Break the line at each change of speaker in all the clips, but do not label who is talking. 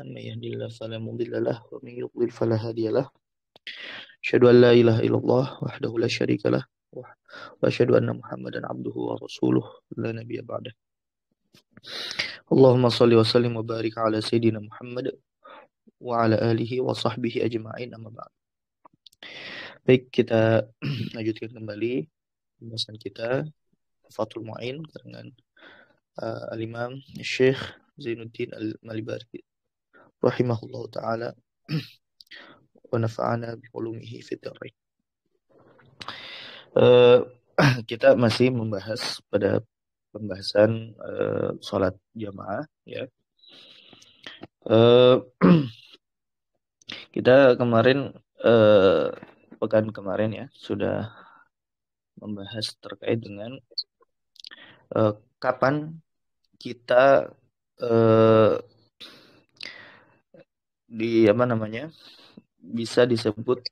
من يهدي الله فلا مضل له ومن يضلل فلا هادي له أشهد أن لا إله إلا الله وحده لا شريك له وأشهد أن محمدا عبده ورسوله لا نبي بعده اللهم صل وسلم وبارك على سيدنا محمد وعلى آله وصحبه أجمعين أما بعد. Baik, kita lanjutkan kembali pembahasan kita Fathul Mu'in dengan Al-Imam Syekh Zainuddin Al-Malibari rahimahullah ta'ala wa nafa'ana bi ulumihi fid dharain. Kita masih membahas pada pembahasan sholat jamaah ya. Kita kemarin pekan kemarin ya sudah membahas terkait dengan kapan kita bisa disebut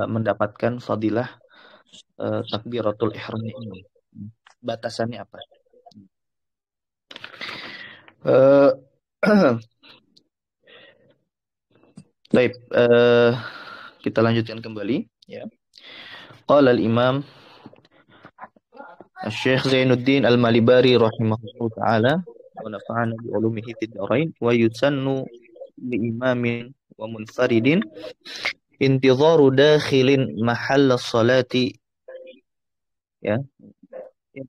mendapatkan fadilah takbiratul ihram ini. Batasannya apa? Baik, kita lanjutkan kembali ya. Qala al-Imam Syekh Zainuddin Al-Malibari rahimahullah ta'ala wa nafa'ana bi ulumihi fid dharain wa yusannu li imamin wa munfaridin intizaru dakhilin mahall as-salati ya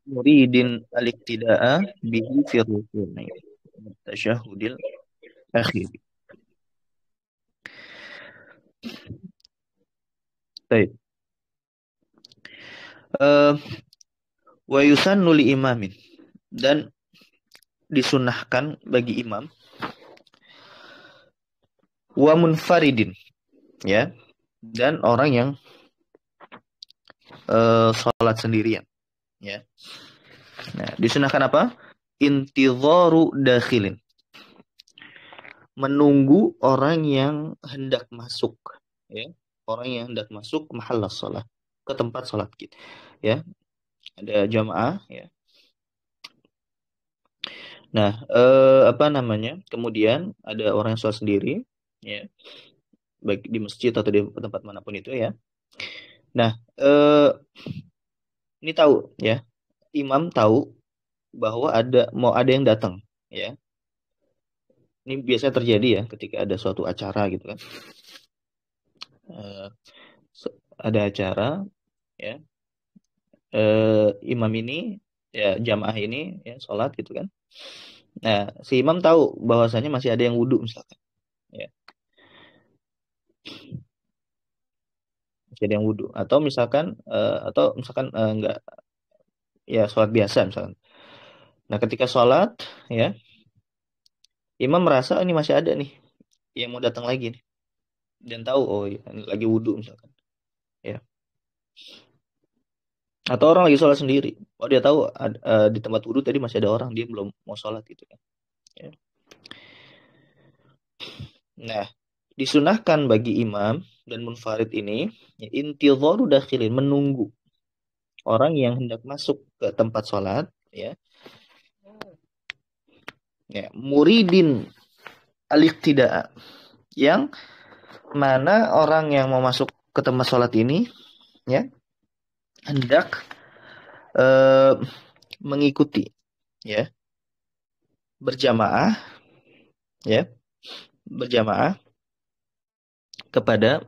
muridin al-iktida'a bihi fi ruku'i tasyahhudil akhir. Baik. Wa yusannu li imamin, dan disunahkan bagi imam, wa munfaridin ya, dan orang yang salat sendirian ya. Nah, disunahkan apa? Intidharu dakhilin, menunggu orang yang hendak masuk ya, orang yang hendak masuk mahallas shalah, ke tempat salat kita ya. Ada jamaah ya. Nah, kemudian ada orang yang sholat sendiri ya, baik di masjid atau di tempat manapun itu ya. Nah, ini tahu ya, imam tahu bahwa ada yang datang ya. Ini biasanya terjadi ya ketika ada suatu acara gitu kan. Ada acara ya. Imam ini ya, jamaah ini ya sholat gitu kan. Nah, si imam tahu bahwasanya masih ada yang wudhu misalkan ya. Masih ada yang wudhu atau misalkan enggak ya, sholat biasa misalkan. Nah, ketika sholat ya, imam merasa ini masih ada nih yang mau datang lagi nih, dan tahu oh ya, lagi wudhu misalkan ya. Atau orang lagi sholat sendiri, oh dia tahu di tempat wudhu tadi masih ada orang, dia belum mau sholat gitu kan ya. Nah, disunahkan bagi imam dan munfarid ini ya, intidharu dakhilin, menunggu orang yang hendak masuk ke tempat sholat ya. Ya, muridin al-iqtida'a, yang mana orang yang mau masuk ke tempat sholat ini ya hendak mengikuti ya, berjamaah ya, berjamaah kepada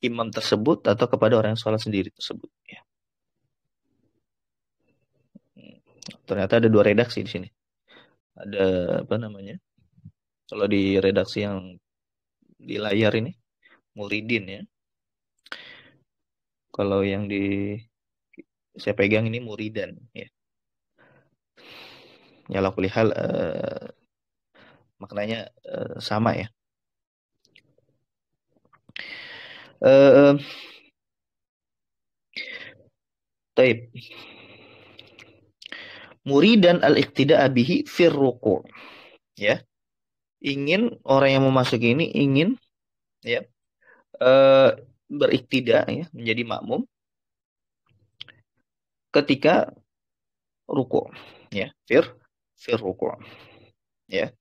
imam tersebut atau kepada orang yang sholat sendiri tersebut ya. Ternyata ada dua redaksi di sini. Ada kalau di redaksi yang di layar ini muridin ya. Kalau yang saya pegang ini muridan ya. Ya la kulli hal maknanya sama ya. Taib. Muridan al-iqtida'a bihi fir ruku'. Ya. Ingin orang yang mau masuk ini ingin ya beriktida ya, menjadi makmum ketika ruku' ya, fir ruku'. ya.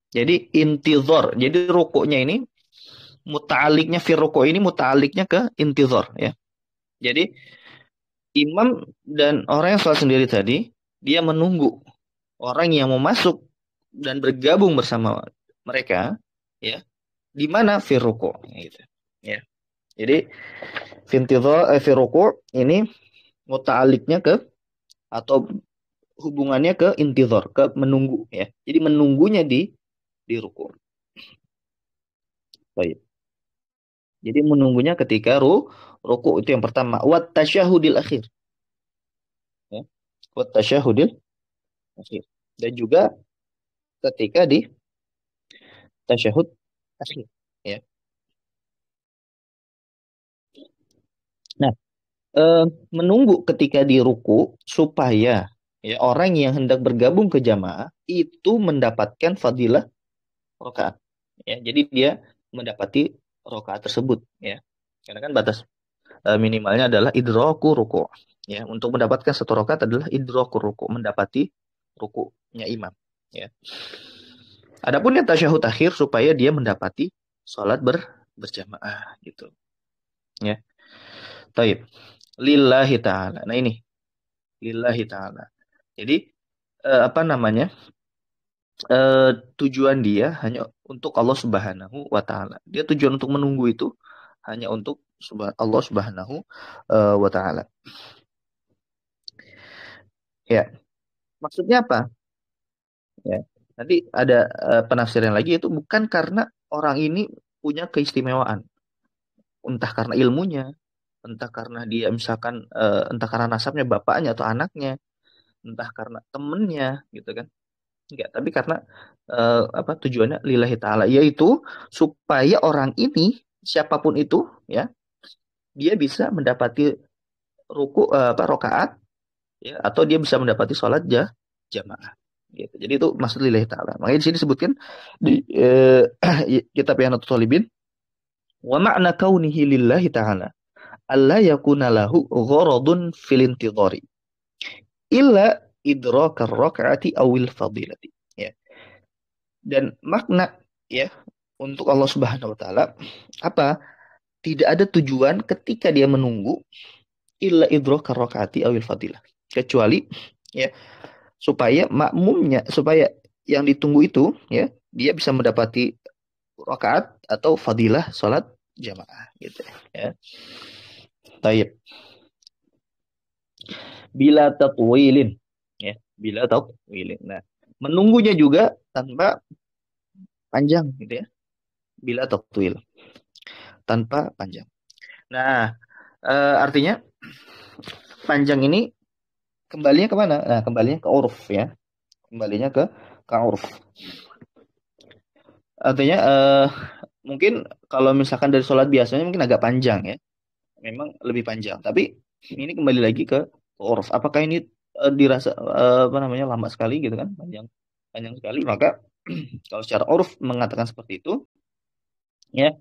Jadi intizor. Jadi rukuknya ini muta'aliknya fi ruku' ini muta'aliknya ke intizor ya. Jadi imam dan orang yang sholat sendiri tadi dia menunggu orang yang mau masuk dan bergabung bersama mereka ya di mana fi ruku' gitu. Ya. Jadi fi ruku' ini muta'aliknya ke atau hubungannya ke intizor, ke menunggu ya. Jadi menunggunya di ruku'. Baik. Jadi menunggunya ketika ruku itu yang pertama. Wat tasyahudil akhir. Ya. Wat tasyahudil akhir. Dan juga ketika di tasyahud akhir. Ya. Nah, menunggu ketika di ruku supaya ya orang yang hendak bergabung ke jamaah itu mendapatkan fadilah rakaat. Ya, jadi dia mendapati rakaat tersebut. Ya. Karena kan batas minimalnya adalah idraku ruku. Ya, untuk mendapatkan satu rakaat adalah idraku ruku, mendapati rukunya imam. Ya. Adapun yang tasyahud akhir supaya dia mendapati sholat berjamaah gitu. Ya. Taib. Lillahi ta'ala. Nah ini. Lillahi ta'ala. Jadi apa namanya? Tujuan dia hanya untuk Allah Subhanahu wa taala. Dia tujuan untuk menunggu itu hanya untuk Allah Subhanahu wa taala. Ya. Maksudnya apa? Ya. Nanti ada penafsiran lagi itu bukan karena orang ini punya keistimewaan, entah karena ilmunya, entah karena dia misalkan entah karena nasabnya bapaknya atau anaknya, entah karena temennya gitu kan. Enggak, tapi karena apa tujuannya lillahi taala yaitu supaya orang ini siapapun itu ya, dia bisa mendapati apa rakaat ya atau dia bisa mendapati sholat jamaah gitu. Jadi itu maksud lillahi taala. Makanya di sini disebutkan di kitab Ihyatus Talibin wa ma'na kaunihi lillahi taala alla yakuna lahu gharadun fil intidhari illa idrakar raka'ati awil fadilati. Ya. Dan makna ya untuk Allah Subhanahu wa taala apa? Tidak ada tujuan ketika dia menunggu illa idrakar raka'ati awil fadilah. Kecuali ya supaya makmumnya supaya yang ditunggu itu ya dia bisa mendapati rakaat atau fadilah salat jamaah gitu ya. Taib. Bila tatwilin ya, bila tatwilin. Nah, menunggunya juga tanpa panjang gitu ya. Bila tatwil, tanpa panjang. Nah, artinya panjang ini kembalinya kemana? Nah, kembalinya ke uruf ya. Kembalinya ke uruf. Artinya mungkin kalau misalkan dari sholat biasanya mungkin agak panjang ya. Memang lebih panjang. Tapi ini kembali lagi ke uruf. Apakah ini dirasa apa namanya lama sekali gitu kan? Panjang panjang sekali. Maka kalau secara uruf mengatakan seperti itu ya,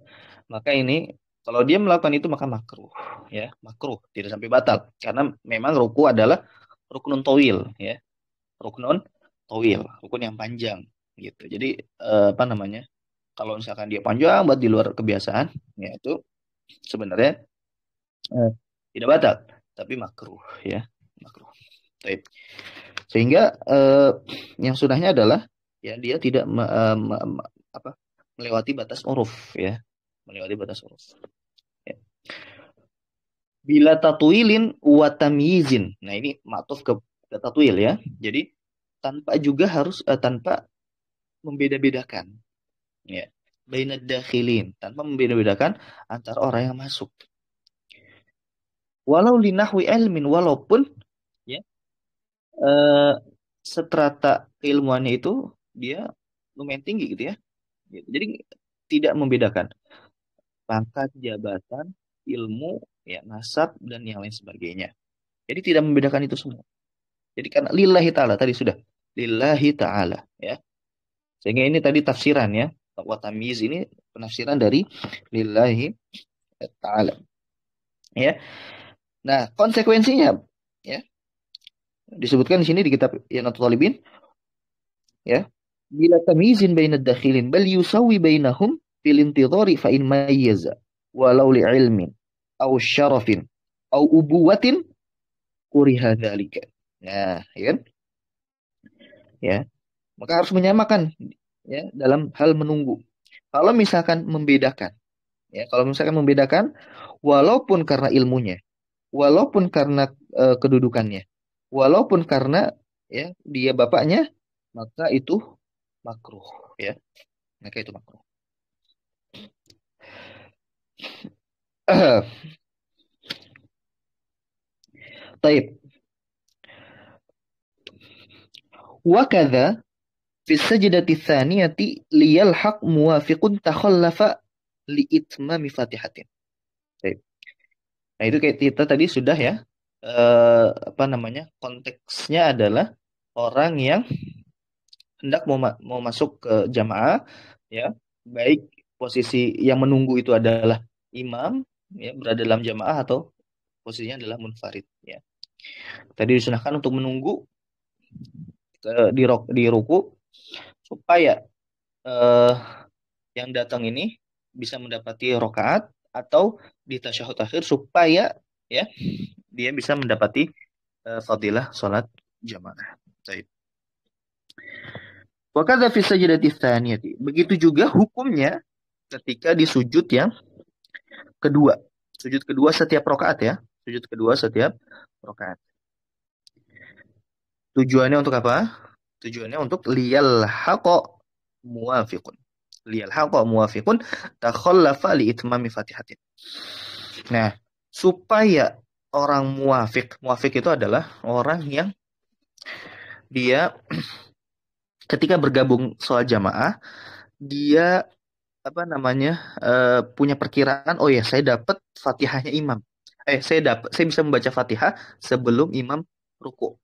maka ini kalau dia melakukan itu maka makruh ya, makruh, tidak sampai batal karena memang ruku adalah ruknun towil ya, ruknun towil, rukun yang panjang gitu. Jadi apa namanya? Kalau misalkan dia panjang buat di luar kebiasaan, ya itu sebenarnya eh, tidak batal, tapi makruh ya, makruh. Baik. Sehingga yang sunahnya adalah ya dia tidak apa melewati batas uruf ya, melewati batas uruf. Ya. Bila tatwilin wa tamyizin. Nah, ini maktuf ke tatwil ya. Jadi tanpa juga harus tanpa membeda-bedakan ya. Bainad dakhilin, tanpa membeda-bedakan antara orang yang masuk. Walau linahwi ilmin, walaupun ya eh, seterata keilmuannya itu dia lumayan tinggi gitu ya. Gitu. Jadi tidak membedakan pangkat, jabatan, ilmu, ya nasab dan yang lain sebagainya. Jadi tidak membedakan itu semua. Jadi karena lillahi ta'ala tadi sudah. Lillahi ta'ala ya. Sehingga ini tadi tafsiran ya. Wa tamyiz ini penafsiran dari lillahi ta'ala. Ya. Nah, konsekuensinya ya disebutkan di sini di kitab Yanatul Talibin ya, bila tamyizin bainad dakhilin bal yusawi bainahum fil intidhari fa in mayyaza walau li ilmin aw syarafin aw ubuwatin kuriha dzalika. Nah, ya kan? Ya, maka harus menyamakan ya dalam hal menunggu. Kalau misalkan membedakan, ya, kalau misalkan membedakan, walaupun karena ilmunya, walaupun karena kedudukannya, walaupun karena ya dia bapaknya, maka itu makruh, ya, maka itu makruh. Taib. Wakadha fi sajdati tsaniyati liyalhaq muwafiqun takhallafa li itmami fatihatin. Taib. Nah, itu kayak kita tadi sudah ya, apa namanya, konteksnya adalah orang yang hendak mau masuk ke jamaah, ya, baik posisi yang menunggu itu adalah imam, ya, berada dalam jamaah, atau posisinya adalah munfarid, ya. Tadi disunahkan untuk menunggu di ruku supaya eh, yang datang ini bisa mendapati rokaat, atau di tasyahud akhir supaya ya dia bisa mendapati fadilah salat jamaah. Baik. Wa kadza fi sajdati tsaniyati. Begitu juga hukumnya ketika di sujud yang kedua. Sujud kedua setiap rokaat, ya. Sujud kedua setiap rokaat. Tujuannya untuk apa? Tujuannya untuk liyal haqa muwafiqun. Liyal haqa muwafiqun takhallafa li itmami fatihatin. Nah, supaya orang muwafiq, muwafiq itu adalah orang yang dia ketika bergabung sholat jamaah, dia apa namanya, punya perkiraan, oh ya, saya dapat fatihahnya imam, saya bisa membaca fatihah sebelum imam ruku,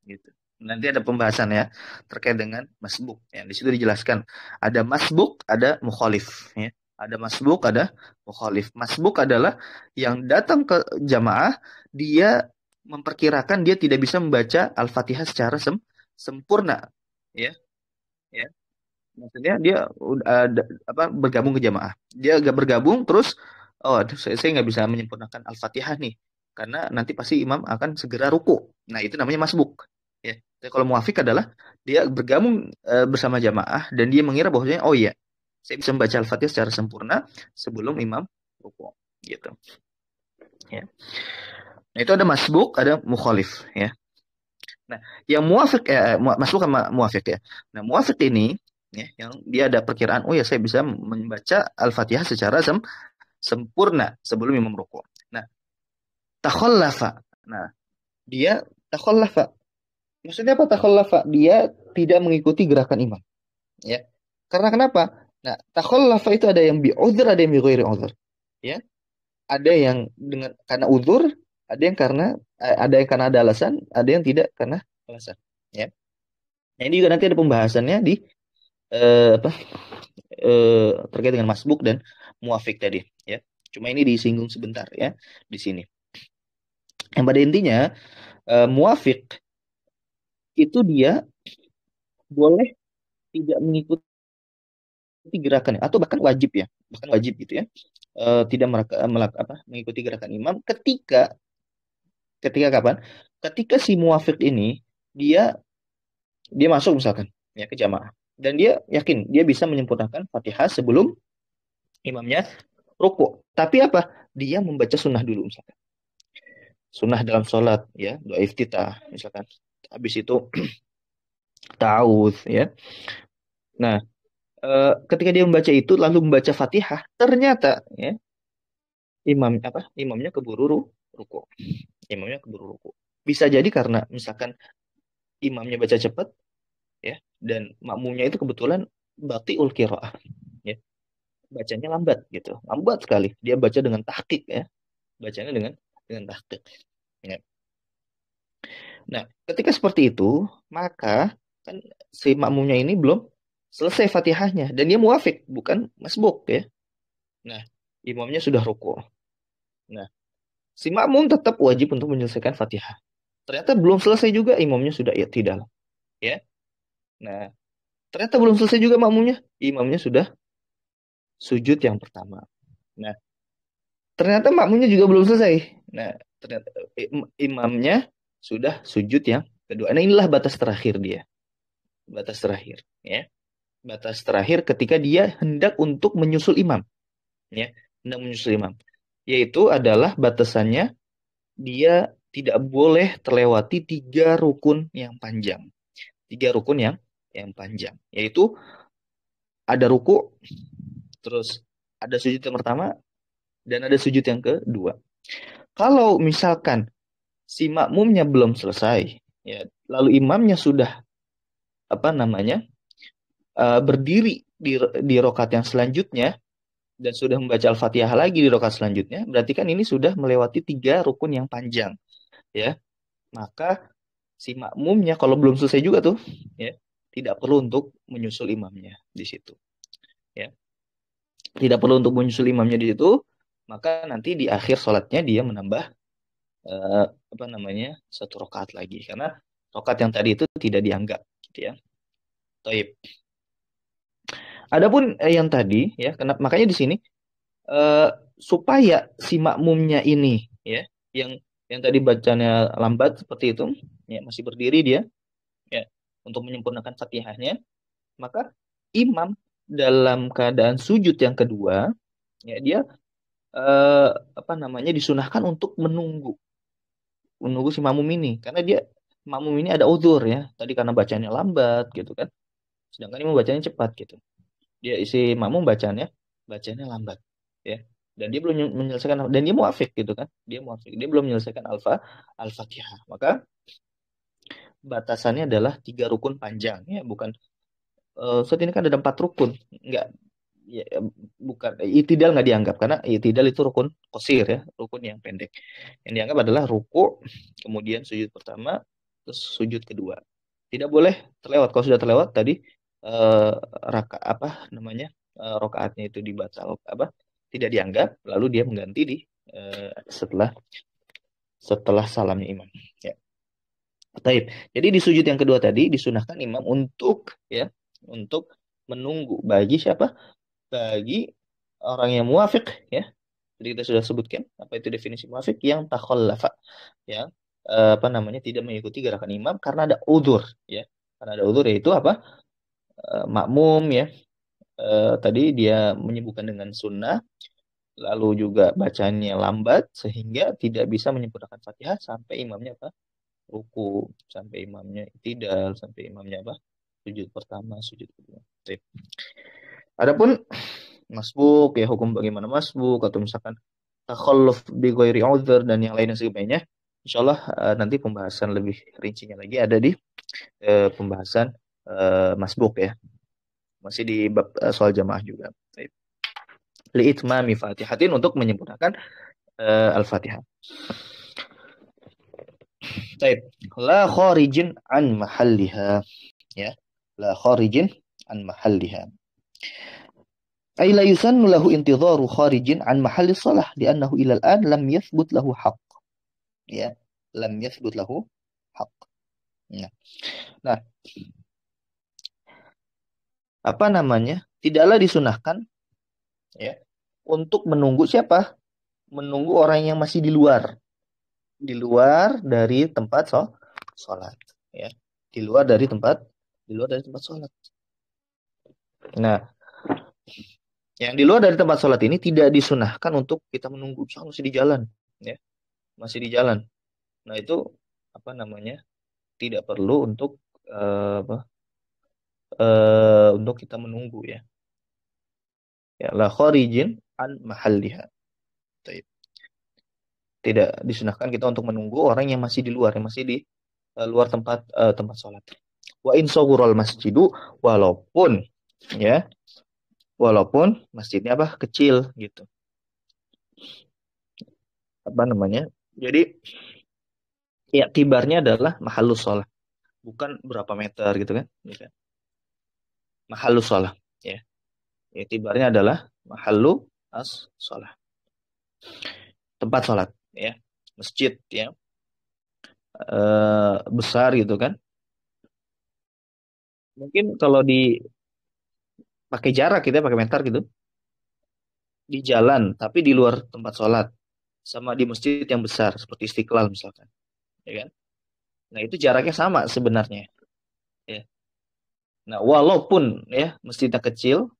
gitu. Nanti ada pembahasan ya terkait dengan masbuk, ya di situ dijelaskan ada masbuk, ada mukhalif, ya, ada masbuk, ada mukhalif. Masbuk adalah yang datang ke jamaah, dia memperkirakan dia tidak bisa membaca al-fatihah secara sempurna, ya, ya. Maksudnya dia apa, bergabung ke jamaah. Dia gak bergabung terus, oh aduh, saya nggak bisa menyempurnakan Al-Fatihah nih. Karena nanti pasti imam akan segera ruku. Nah, itu namanya masbuk. Ya. Tapi kalau muafik adalah dia bergabung bersama jamaah dan dia mengira bahwasanya, oh iya, saya bisa membaca Al-Fatihah secara sempurna sebelum imam ruku. Gitu. Ya. Nah, itu ada masbuk, ada mukhalif, ya. Nah, yang muafik, masuk sama muafik, ya. Nah, muafik ini, ya, yang dia ada perkiraan, oh ya, saya bisa membaca Al-Fatihah secara sempurna sebelum imam rukuk. Nah, takhallafa. Nah, dia takhallafa. Maksudnya apa takhallafa? Dia tidak mengikuti gerakan imam, ya. Karena kenapa? Nah, takhallafa itu ada yang bi uzur, ada yang bi ghairi uzur. Ya. Ada yang dengan karena uzur, ada yang karena ada alasan, ada yang tidak karena alasan, ya. Nah, ini juga nanti ada pembahasannya di apa, terkait dengan masbuk dan muafik tadi, ya. Cuma ini disinggung sebentar ya di sini. Yang pada intinya muafik itu dia boleh tidak mengikuti gerakannya, atau bahkan wajib, ya, bahkan wajib gitu ya, tidak mengikuti gerakan imam ketika ketika kapan? Ketika si muafik ini dia dia masuk misalkan ya ke jamaah dan dia yakin dia bisa menyempurnakan Fatihah sebelum imamnya ruku. Tapi apa? Dia membaca sunnah dulu misalkan. Sunnah dalam sholat, ya, doa iftitah misalkan. Habis itu ta'awudz, ya. Nah, ketika dia membaca itu lalu membaca Fatihah, ternyata ya imamnya keburu ruku. Imamnya keburu ruku. Bisa jadi karena misalkan imamnya baca cepat, ya, dan makmumnya itu kebetulan batiul qiraah, ya. Bacanya lambat gitu. Lambat sekali. Dia baca dengan tahqiq, ya. Bacanya dengan tahqiq. Ya. Nah, ketika seperti itu, maka kan si makmumnya ini belum selesai Fatihahnya dan dia muafik, bukan masbuk, ya. Nah, imamnya sudah ruku. Nah, si makmum tetap wajib untuk menyelesaikan Fatihah. Ternyata belum selesai juga imamnya sudah i'tidal, ya. Nah, ternyata belum selesai juga makmumnya. Imamnya sudah sujud yang pertama. Nah, ternyata makmumnya juga belum selesai. Nah, ternyata imamnya sudah sujud yang kedua. Nah, inilah batas terakhir dia. Batas terakhir, ya. Batas terakhir ketika dia hendak untuk menyusul imam, ya. Hendak menyusul imam. Yaitu adalah batasannya dia tidak boleh terlewati tiga rukun yang panjang. Tiga rukun yang panjang. Yaitu ada ruku, terus ada sujud yang pertama, dan ada sujud yang kedua. Kalau misalkan si makmumnya belum selesai, ya, lalu imamnya sudah apa namanya berdiri di rokat yang selanjutnya dan sudah membaca Al-Fatihah lagi di rokat selanjutnya, berarti kan ini sudah melewati tiga rukun yang panjang, ya. Maka si makmumnya kalau belum selesai juga tuh, ya, tidak perlu untuk menyusul imamnya di situ, ya. Tidak perlu untuk menyusul imamnya di situ, maka nanti di akhir sholatnya dia menambah eh, apa namanya satu rokaat lagi karena rokaat yang tadi itu tidak dianggap, gitu ya. Taib. Adapun yang tadi, ya, kenapa makanya di sini eh, supaya si makmumnya ini, ya, yang tadi bacanya lambat seperti itu, ya, masih berdiri dia, ya, untuk menyempurnakan Fatihahnya, maka imam dalam keadaan sujud yang kedua, ya, dia eh, apa namanya disunahkan untuk menunggu si makmum ini karena dia makmum ini ada uzur, ya, tadi karena bacanya lambat gitu kan, sedangkan imam bacanya cepat gitu. Dia isi makmum bacanya lambat, ya, dan dia belum menyelesaikan dan dia muafik gitu kan, dia belum menyelesaikan al-fatihah, maka batasannya adalah tiga rukun panjang, ya, bukan saat ini kan ada empat rukun, enggak, ya, bukan itidal nggak dianggap karena itidal itu rukun qasir, ya, rukun yang pendek. Yang dianggap adalah ruku, kemudian sujud pertama, terus sujud kedua. Tidak boleh terlewat. Kalau sudah terlewat tadi eh, raka apa namanya rokaatnya itu dibatal apa tidak dianggap, lalu dia mengganti di setelah setelah salamnya imam. Ya. Taib. Jadi di sujud yang kedua tadi disunahkan imam untuk, ya, untuk menunggu bagi siapa? Bagi orang yang muafik, ya. Jadi kita sudah sebutkan apa itu definisi muafik, yang takhallafa, yang apa namanya tidak mengikuti gerakan imam karena ada udzur, ya. Karena ada udzur yaitu apa? Makmum, ya. Tadi dia menyebutkan dengan sunnah, lalu juga bacanya lambat sehingga tidak bisa menyempurnakan Fatihah sampai imamnya apa? Ruku, sampai imamnya tidak, sampai imamnya apa? Sujud pertama, sujud kedua. Baik. Adapun masbuk, ya, hukum bagaimana masbuk atau misalkan takhalluf bi ghairi udhur dan yang lain dan sebagainya, insyaallah nanti pembahasan lebih rincinya lagi ada di pembahasan masbuk, ya, masih di bab soal jamaah juga. Baik. Li'itmami fatihatin, untuk menyempurnakan al-fatihah. Baik. La kharijin an mahalliha, ya, la kharijin an mahalliha. Ay la yusannu lahu intidharu kharijin an mahalli shalah li'annahu ila al-an lam yathbut lahu haqq, ya, lam yathbut lahu haqq. Nah, nah, apa namanya? Tidaklah disunahkan, ya, untuk menunggu siapa? Menunggu orang yang masih di luar dari tempat sholat, ya, di luar dari tempat sholat. Nah, yang di luar dari tempat sholat ini tidak disunahkan untuk kita menunggu, misalnya masih di jalan, ya, masih di jalan. Nah, itu apa namanya? Tidak perlu untuk apa? Untuk kita menunggu, ya. Ya, la kharijin an mahalliha. Taib. Tidak disunahkan kita untuk menunggu orang yang masih di luar, yang masih di luar tempat sholat. Wa in sawural masjidu, walaupun, ya, walaupun masjidnya apa? Kecil gitu. Apa namanya? Jadi ya tibarnya adalah mahallus sholat, bukan berapa meter gitu kan? Gitu. Mahallus sholat, ya. Ya, tibarnya adalah mahallu as sholat, tempat sholat, ya, masjid, ya, besar gitu kan, Mungkin kalau pakai jarak gitu ya, pakai meter gitu, di jalan tapi di luar tempat sholat, sama di masjid yang besar seperti Istiqlal misalkan, ya kan? Nah itu jaraknya sama sebenarnya. Ya. Nah walaupun ya masjidnya kecil,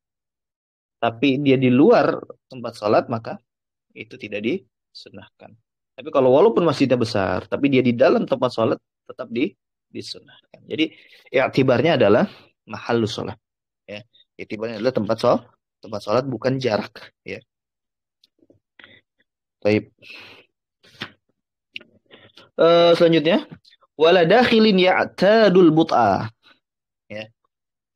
tapi dia di luar tempat sholat maka itu tidak disunahkan. Tapi kalau walaupun masjidnya besar, tapi dia di dalam tempat sholat tetap disunahkan. Jadi ya tibarnya adalah mahallus sholat. Ya, itibarnya adalah tempat sholat bukan jarak. Ya, baik. Selanjutnya, wala dakhilin ya'tadul but'ah. Ya.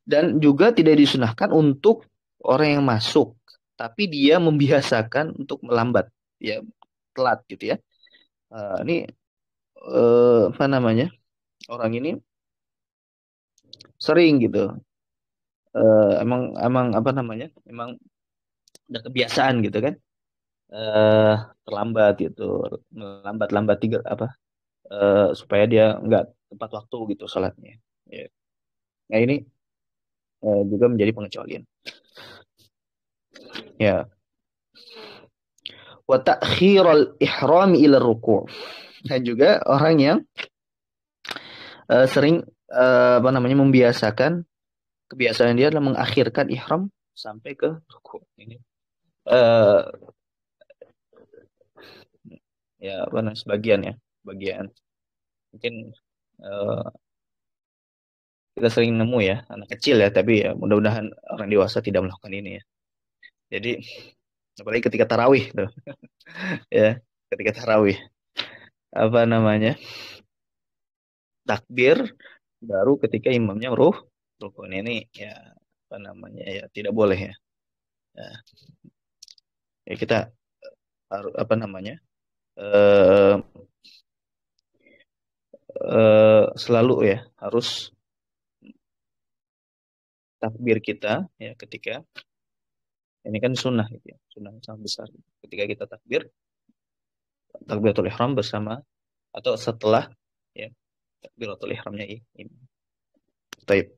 Dan juga tidak disunahkan untuk orang yang masuk, tapi dia membiasakan untuk melambat, ya telat gitu ya. Ini apa namanya? Orang ini sering gitu. Emang emang apa namanya? Emang udah kebiasaan gitu kan? eh Terlambat gitu, lambat-lambat tiga apa? Supaya dia nggak tepat waktu gitu sholatnya. Ya. Nah ini juga menjadi pengecualian. Ya, wa ta'khiral ihram ila ruku'. Dan juga orang yang sering apa namanya membiasakan kebiasaan dia adalah mengakhirkan ihram sampai ke ruku'. Ini eh ya apa namanya sebagian ya, bagian mungkin eh, kita sering nemu ya anak kecil ya, tapi ya mudah-mudahan orang dewasa tidak melakukan ini ya. Jadi apalagi ketika tarawih tuh ya, ketika tarawih apa namanya takbir baru ketika imamnya rukun ini ya apa namanya ya tidak boleh ya. Ya, ya kita harus apa namanya eh selalu ya harus takbir kita ya ketika ini kan sunnah gitu ya, sunnah yang sangat besar. Ketika kita takbiratul ihram bersama atau setelah ya takbiratul ihramnya ini. Taib.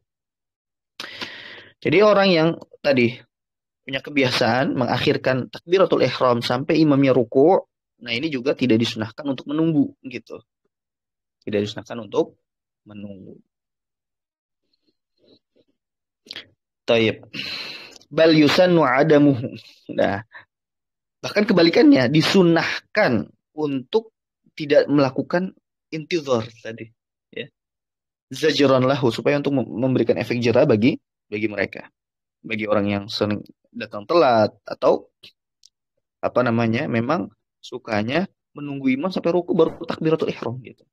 Jadi orang yang tadi punya kebiasaan mengakhirkan takbiratul ihram sampai imamnya ruku', nah ini juga tidak disunahkan untuk menunggu gitu. Tidak disunahkan untuk menunggu. Taib. Bal yusannu adamuhu. Nah, bahkan kebalikannya disunahkan untuk tidak melakukan intizar tadi, ya. Zajran lahu supaya untuk memberikan efek jera bagi mereka, bagi orang yang sering datang telat atau apa namanya memang sukanya menunggu imam sampai ruku baru takbiratul ihram gitu.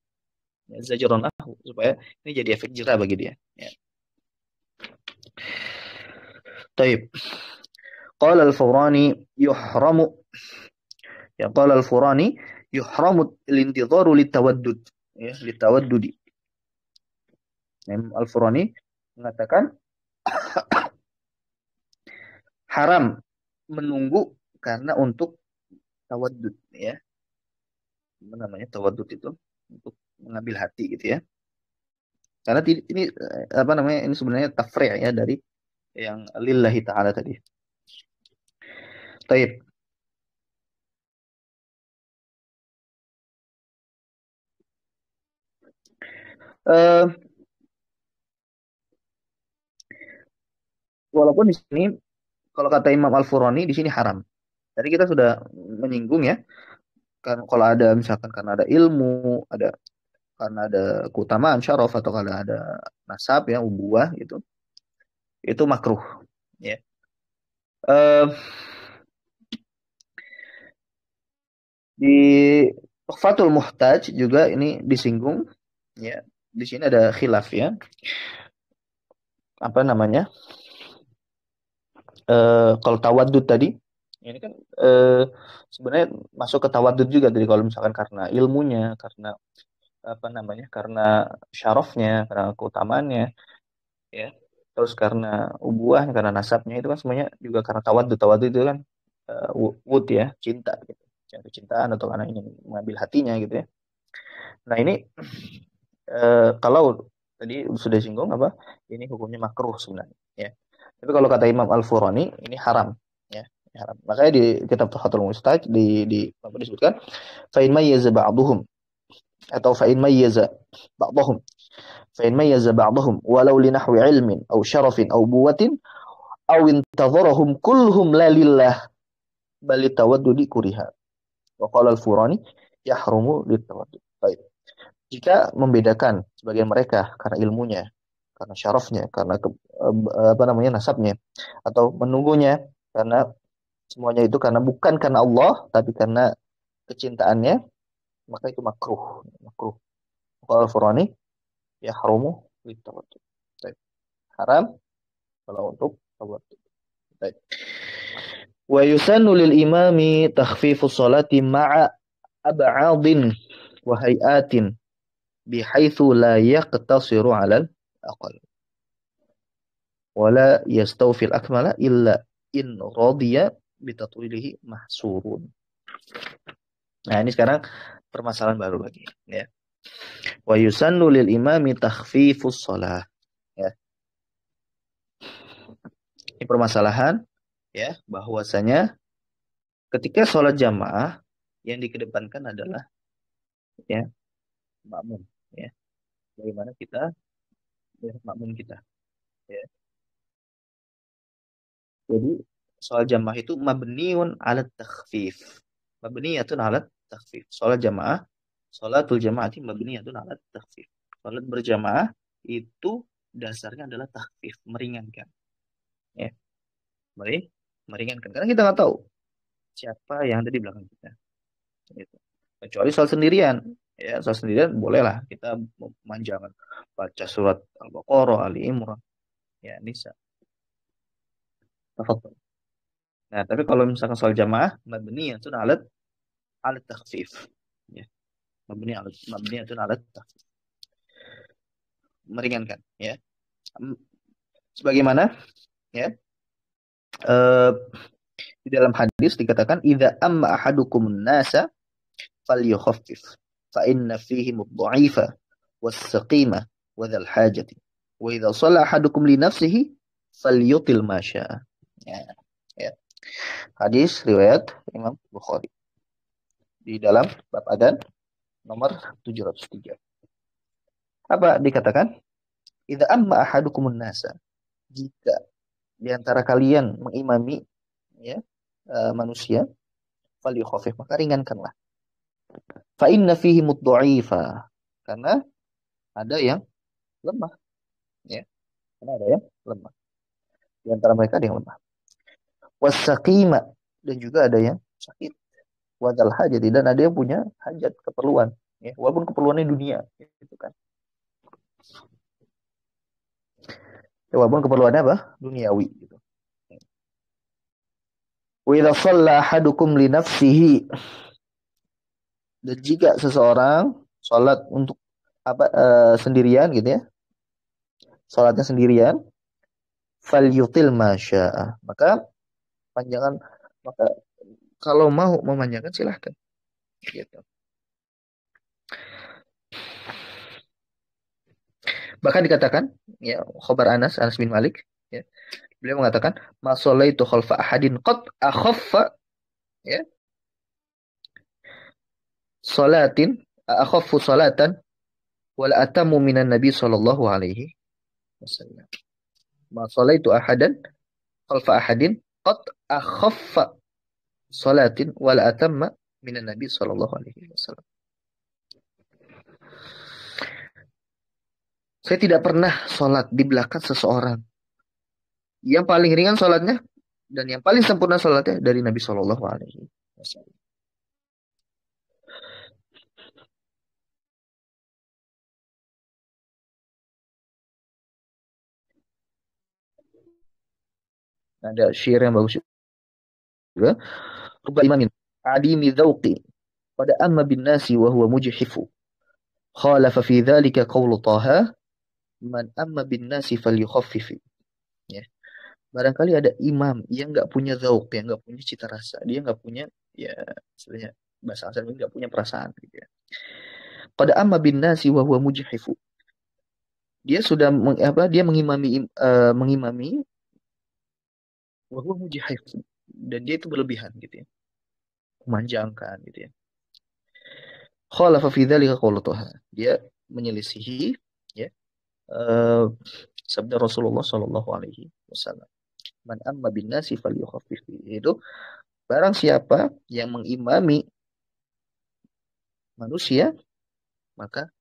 Ya, zajran lahu supaya ini jadi efek jera bagi dia. Ya. Taib. Qala al-Furani yuhramu ya qala al-Furani yuhramu al-intidharu litawaddud ya litawaddudi. Al-Furani mengatakan haram menunggu karena untuk tawaddud ya. Apa namanya tawaddud itu untuk mengambil hati gitu ya. Karena ini apa namanya ini sebenarnya tafri' ya dari yang lillahi ta'ala tadi. Taib. Eh, Walaupun di sini kalau kata Imam Al-Furani di sini haram. Tadi kita sudah menyinggung ya, kan kalau ada misalkan karena ada ilmu, ada karena ada keutamaan syaraf atau karena ada nasab ya, ubuah gitu, itu makruh. Ya. Eh, di Tuhfatul Muhtaj juga ini disinggung ya. Di sini ada khilaf ya. Apa namanya? Kalau tawadud tadi ini kan sebenarnya masuk ke tawadud juga tadi kalau misalkan karena ilmunya, karena apa namanya? Karena syarafnya, karena keutamaannya ya. Terus karena ubuah, karena nasabnya itu kan semuanya juga karena tawadud. Tawadud itu kan wud ya, cinta gitu. Cintaan atau karena ingin mengambil hatinya gitu ya. Nah, ini kalau tadi sudah singgung apa? Ini hukumnya makruh sebenarnya, ya. Tapi kalau kata Imam Al-Furani ini haram, ya. Ini haram. Makanya di kitab Tuhfatul Mustaq di apa disebutkan fa in mayyaza ba'dhum atau fa in mayyaza ba'dhum fa in mayyaza ba'dhum walau li nahwi ilmin aw syarafin aw buwatin aw intadharahum kulluhum la lillah bal tawaddudi kuriha. Wa qala Al-Furani yahrumu litawaddud. Baik. Jika membedakan sebagian mereka karena ilmunya, karena syarafnya, karena apa namanya nasabnya, atau menunggunya, karena semuanya itu karena bukan karena Allah, tapi karena kecintaannya, maka itu makruh, makruh. Kalau Al-Furani ya haramu litawaddud. Baik. Haram kalau untuk tawaddud. Baik. Wa yusannu lil imami takhfifus salati ma'a ab'adin wa hay'atin bihaitsu la yaqtasiru 'alal aqal wala yastawfil akmala illa in radiya bitatwilihi mahsurun. Nah, ini sekarang permasalahan baru lagi, ya. Wa yusannu lil imami takhfifus shalah, ya. Ini permasalahan, ya, bahwasanya ketika sholat jamaah yang dikedepankan adalah, ya, makmum, ya. Bagaimana kita makmum kita, ya. Jadi sholat jamaah itu mabniun ala takhfif. Mabniyatun ala takhfif. Sholat jamaah, sholatul jamaah itu mabniyatun ala takhfif. Sholat berjamaah itu dasarnya adalah takhfif, meringankan. Ya, meringankan. Karena kita nggak tahu siapa yang ada di belakang kita. Gitu. Kecuali sholat sendirian. Ya, sholat sendirian bolehlah kita memanjangkan baca surat Al-Baqarah, Ali Imran, ya Nisa. Tafadhol. Nah, tapi kalau misalkan soal jamaah, mabniyatun alat alat takhfif. Ya, mabniyatun alat takhfif. Meringankan, ya. Sebagaimana, ya, eh, di dalam hadis dikatakan idza amma ahadukum nasa falyukhaffif fa inna fihim ad-dha'ifa was-saqima wa dzal hajati wa idza shalla ahadukum li nafsihi falyutil ma syaa. Ya, ya. Hadis riwayat Imam Bukhari di dalam bab adzan nomor 703. Apa dikatakan? Idza amma ahadukumun nasa, jika di antara kalian mengimami, ya, manusia, falyukhafif, maka ringankanlah. Fa inna fihi mudha'ifa, karena ada yang lemah, ya. Karena ada yang lemah. Di antara mereka ada yang lemah. Wasaqima, dan juga ada yang sakit. Wadal hajati, dan ada yang punya hajat, keperluan, ya, walaupun keperluannya dunia, gitu kan. Ya, walaupun keperluannya apa? Duniawi, gitu. Wa idza shalla ahadukum li nafsihi, dan jika seseorang sholat untuk apa sendirian gitu ya, sholatnya sendirian, falyutil masya'a, maka panjangan, maka kalau mau memanjangkan silahkan, gitu. Bahkan dikatakan, ya, khabar Anas bin Malik, ya, beliau mengatakan ma sholaitu khalfa ahadin qad akhaffa, ya, salatin akhaffu salatan wala atamu minan nabi sallallahu alaihi wasallam. Ma sholaitu ahadan khalfa ahadin qad akhaffa salatin wala atamma minan nabi sallallahu alaihi wasallam. Saya tidak pernah sholat di belakang seseorang yang paling ringan sholatnya dan yang paling sempurna sholatnya dari Nabi Shallallahu Alaihi Wasallam. Ada syair yang bagus juga. Rubba imamin adimi dzauqi pada amma bin nasi wa huwa mujhifu. Khalafa fi dzalika qawlu Taha man amma bin nasi falyukhaffifi. Ya. Barangkali ada imam yang nggak punya zauq, yang nggak punya cita rasa, dia nggak punya, ya, istilahnya bahasa asal nggak punya perasaan, gitu ya. Pada amma bin nasi wa huwa mujhifu. dia sudah dia mengimami wahwa mujahif, dan dia itu berlebihan gitu ya, memanjangkan gitu ya. Khalafa fi dzalika qaulu Tuhan. Dia menyelisihi ya eh, sabda Rasulullah Shallallahu alaihi wasallam. Man amma bin nasi falyukhaffif. Itu barang siapa yang mengimami manusia, maka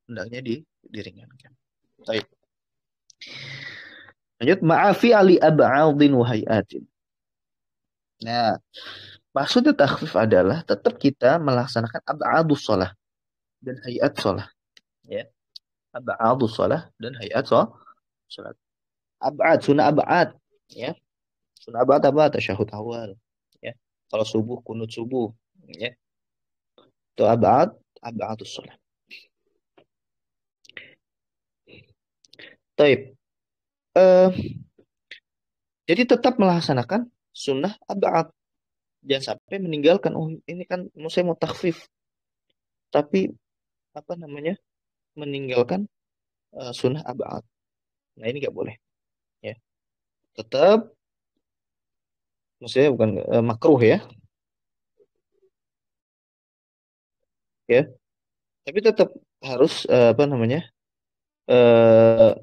hendaknya diringankan. Baik. Lanjut, ma'afi ali ab'adin wa hayatin. Nah, maksudnya takhfif adalah tetap kita melaksanakan ab'adus shalah dan hayat shalah. Ya, ab'adus shalah dan hayat shalah. Ab'ad, sunnah ab'ad. Ya, sunnah ab'ad apa? Tasyahud awal. Ya, kalau subuh, kunut subuh. Ya, itu ab'ad, ab'adus shalah. Taib. Eh, jadi tetap melaksanakan sunnah ab'ad. Jangan sampai meninggalkan, oh ini kan saya mau takhfif, tapi apa namanya, meninggalkan sunnah ab'ad. Nah ini nggak boleh. Ya, tetap, maksudnya bukan makruh ya, ya. Tapi tetap harus apa namanya, eh,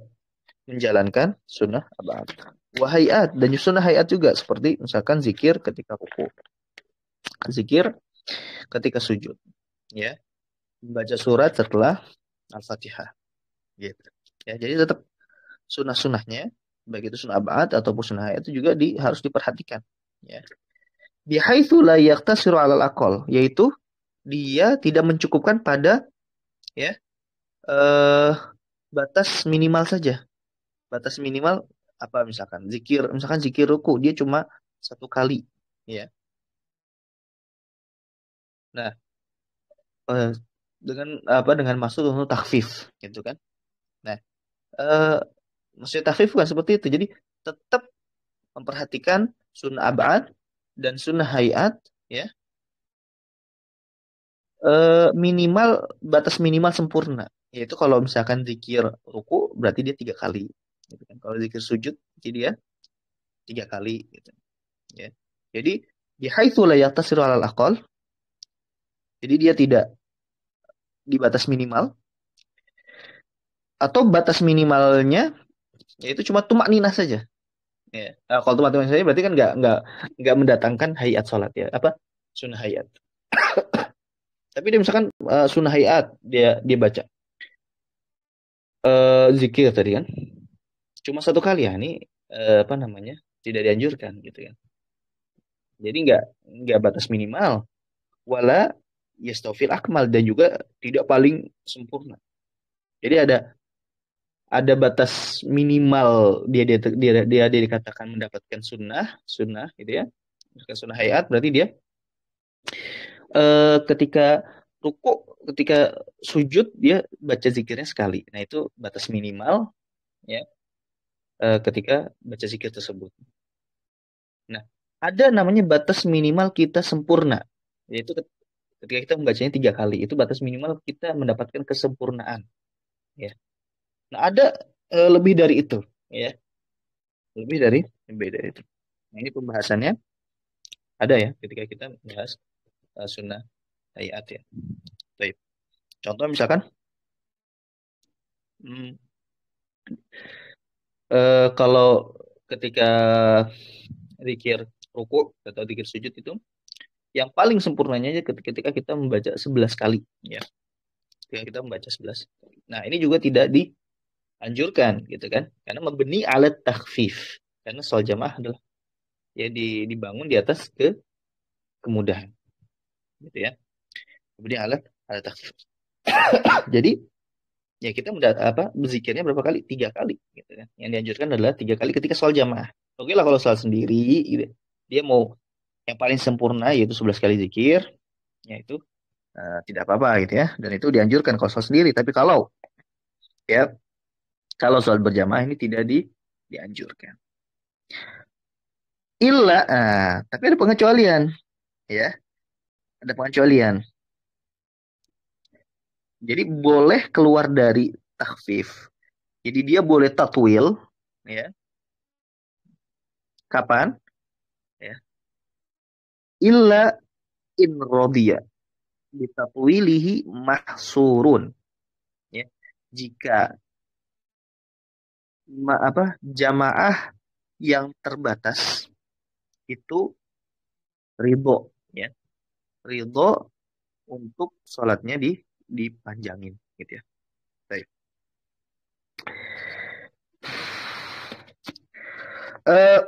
menjalankan sunnah ab'ad. Wahayat dan sunnah hayat juga, seperti misalkan zikir ketika ruku, zikir ketika sujud, ya, membaca surat setelah Al-Fatihah, gitu. Ya, jadi tetap sunnah-sunnahnya, baik itu sunnah abad ataupun sunnah hayat, itu juga harus diperhatikan. Ya. Bihaitsu la yaqtasiru 'alal aqal, yaitu dia tidak mencukupkan pada ya eh, batas minimal saja. Batas minimal apa, misalkan zikir ruku dia cuma satu kali, ya. Nah, eh, dengan maksud untuk takfif gitu kan. Nah, eh, maksud takfif bukan seperti itu. Jadi tetap memperhatikan sunnah abad dan sunnah hayat, ya, minimal, batas minimal sempurna, yaitu kalau misalkan zikir ruku berarti dia tiga kali gitu kan. Kalau zikir sujud jadi dia tiga kali gitu ya. Jadi bihaitsu la yaqtasiru alal aqal, jadi dia tidak di batas minimal, atau batas minimalnya yaitu cuma tumak ninah saja, ya. Kalau tumak ninah saja berarti kan nggak mendatangkan hayat sholat, ya, apa, sunnah hayat. Tapi dia misalkan sunnah hayat, dia baca zikir tadi kan cuma satu kali, ya ini apa namanya, tidak dianjurkan gitu ya. Jadi nggak batas minimal, wala yastafil akmal, dan juga tidak paling sempurna. Jadi ada batas minimal, dia dikatakan mendapatkan sunnah sunnah gitu ya, mendapatkan sunnah hayat, berarti dia ketika ruku, ketika sujud dia baca zikirnya sekali. Nah itu batas minimal, ya, ketika baca zikir tersebut. Nah, ada namanya batas minimal kita sempurna, yaitu ketika kita membacanya tiga kali, itu batas minimal kita mendapatkan kesempurnaan. Ya. Nah, ada lebih dari itu, ya, lebih dari itu. Nah, ini pembahasannya ada ya ketika kita membahas sunnah hayat ya. Baik. Contoh misalkan, hmm, kalau ketika zikir ruku atau zikir sujud itu, yang paling sempurnanya aja ketika kita membaca 11 kali, ya. Ketika kita membaca 11. Nah, ini juga tidak dianjurkan gitu kan. Karena membeni alat takhfif. Karena sholat jamaah adalah ya dibangun di atas kemudahan gitu ya. Kemudian alat alat takhfif. Jadi ya kita berzikirnya berapa kali? Tiga kali gitu kan. Yang dianjurkan adalah tiga kali ketika sholat jamaah. Oke lah kalau sholat sendiri gitu, dia mau yang paling sempurna yaitu 11 kali zikir, yaitu tidak apa-apa gitu ya. Dan itu dianjurkan kalau sholat sendiri. Tapi ya kalau sholat berjamaah ini tidak dianjurkan. Tapi ada pengecualian, ya, ada pengecualian. Jadi boleh keluar dari takhfif Jadi dia boleh tatwil, ya. Kapan? Ya. Illa in rodiya bitatwilihi mahsurun. Ya. Jika jamaah yang terbatas itu ridho, ya. Ridho untuk sholatnya dipanjangin, gitu ya. Baik. Eh,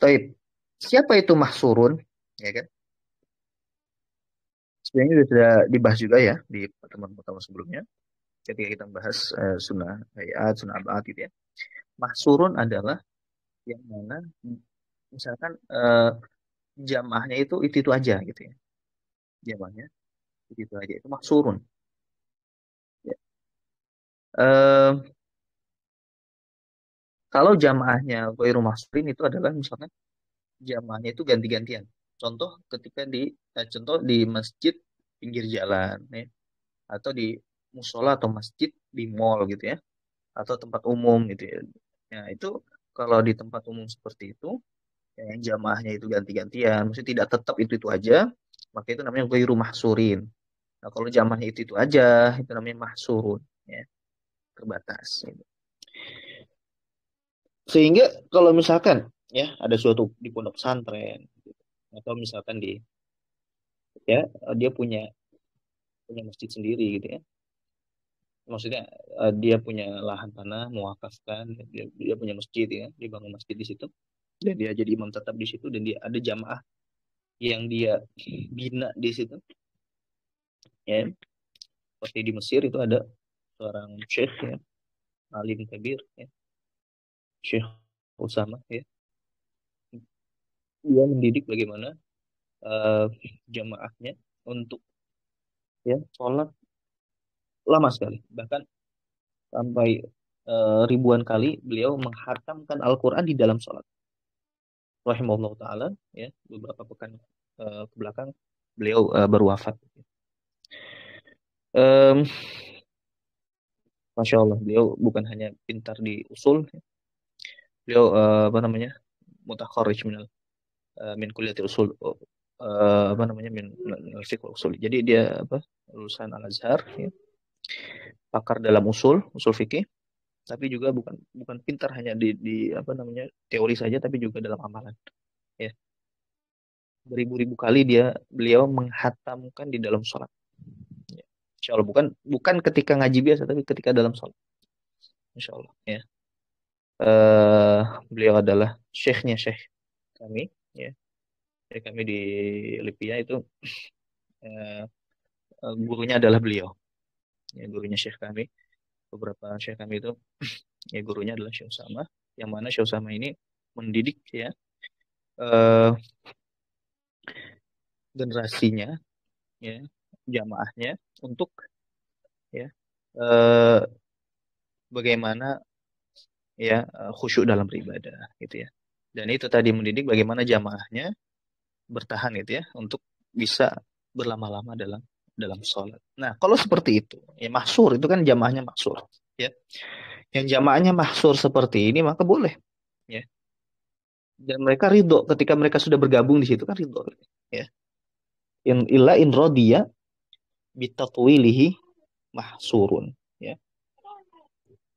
Taib. Siapa itu mahsurun? Ya kan? Sebenarnya sudah dibahas juga ya di pertemuan pertama sebelumnya ketika kita membahas sunnah hayat, sunnah abad gitu ya. Mahsurun adalah yang mana misalkan jamaahnya itu aja gitu ya. Jamaahnya itu aja itu mahsurun. Ya. Eh, Kalau jamaahnya ghairu mahsurin itu adalah misalkan jamaahnya itu ganti-gantian. Contoh di masjid pinggir jalan ya, atau di musola atau masjid di mall gitu ya, atau tempat umum gitu ya. Nah, itu kalau di tempat umum seperti itu, ya, yang jamaahnya itu ganti-gantian, maksudnya tidak tetap itu aja, maka itu namanya ghairu mahsurin. Nah, kalau jamaahnya itu aja, itu namanya mahsurun, ya, terbatas. Gitu. Sehingga kalau misalkan ya ada suatu di pondok pesantren, gitu, atau misalkan ya dia punya masjid sendiri gitu ya, maksudnya dia punya lahan tanah mewakafkan, dia punya masjid ya, dia bangun masjid di situ dan dia jadi imam tetap di situ dan dia ada jamaah yang dia bina di situ ya, seperti di Mesir itu ada seorang syekh ya, alim kabir ya, Syekh Usama ya, dia mendidik bagaimana eh, jamaahnya untuk ya sholat lama sekali, bahkan sampai ribuan kali beliau menghatamkan Al-Quran di dalam sholat rahimahullah taala ya, beberapa pekan ke belakang beliau baru wafat. Em, Masya Allah, beliau bukan hanya pintar di usul, beliau apa namanya mutakharrij min kuliatil usul, apa namanya min fiqh usul. Jadi dia lulusan Al Azhar, ya, pakar dalam usul fikih, tapi juga bukan bukan pintar hanya di apa namanya teori saja, tapi juga dalam amalan. Ya, beribu-ribu kali beliau menghatamkan di dalam sholat. Ya. Insya Allah bukan bukan ketika ngaji biasa, tapi ketika dalam sholat. Insya Allah. Ya. eh Beliau adalah syekhnya syekh kami. Ya. Syekh kami di Lipia itu eh, gurunya adalah beliau. Ya, gurunya syekh kami. Beberapa syekh kami itu ya gurunya adalah Syekh Usama. Yang mana Syekh Usama ini mendidik ya eh, generasinya ya, jamaahnya untuk ya eh, bagaimana ya khusyuk dalam beribadah gitu ya. Dan itu tadi mendidik bagaimana jamaahnya bertahan gitu ya untuk bisa berlama-lama dalam dalam sholat. Nah, kalau seperti itu, ya mahsur itu kan jamaahnya mahsur, ya. Yang jamaahnya mahsur seperti ini maka boleh, ya. Dan mereka ridho ketika mereka sudah bergabung di situ kan ridho, ya. In rodiya bitatwilihi mahsurun, ya.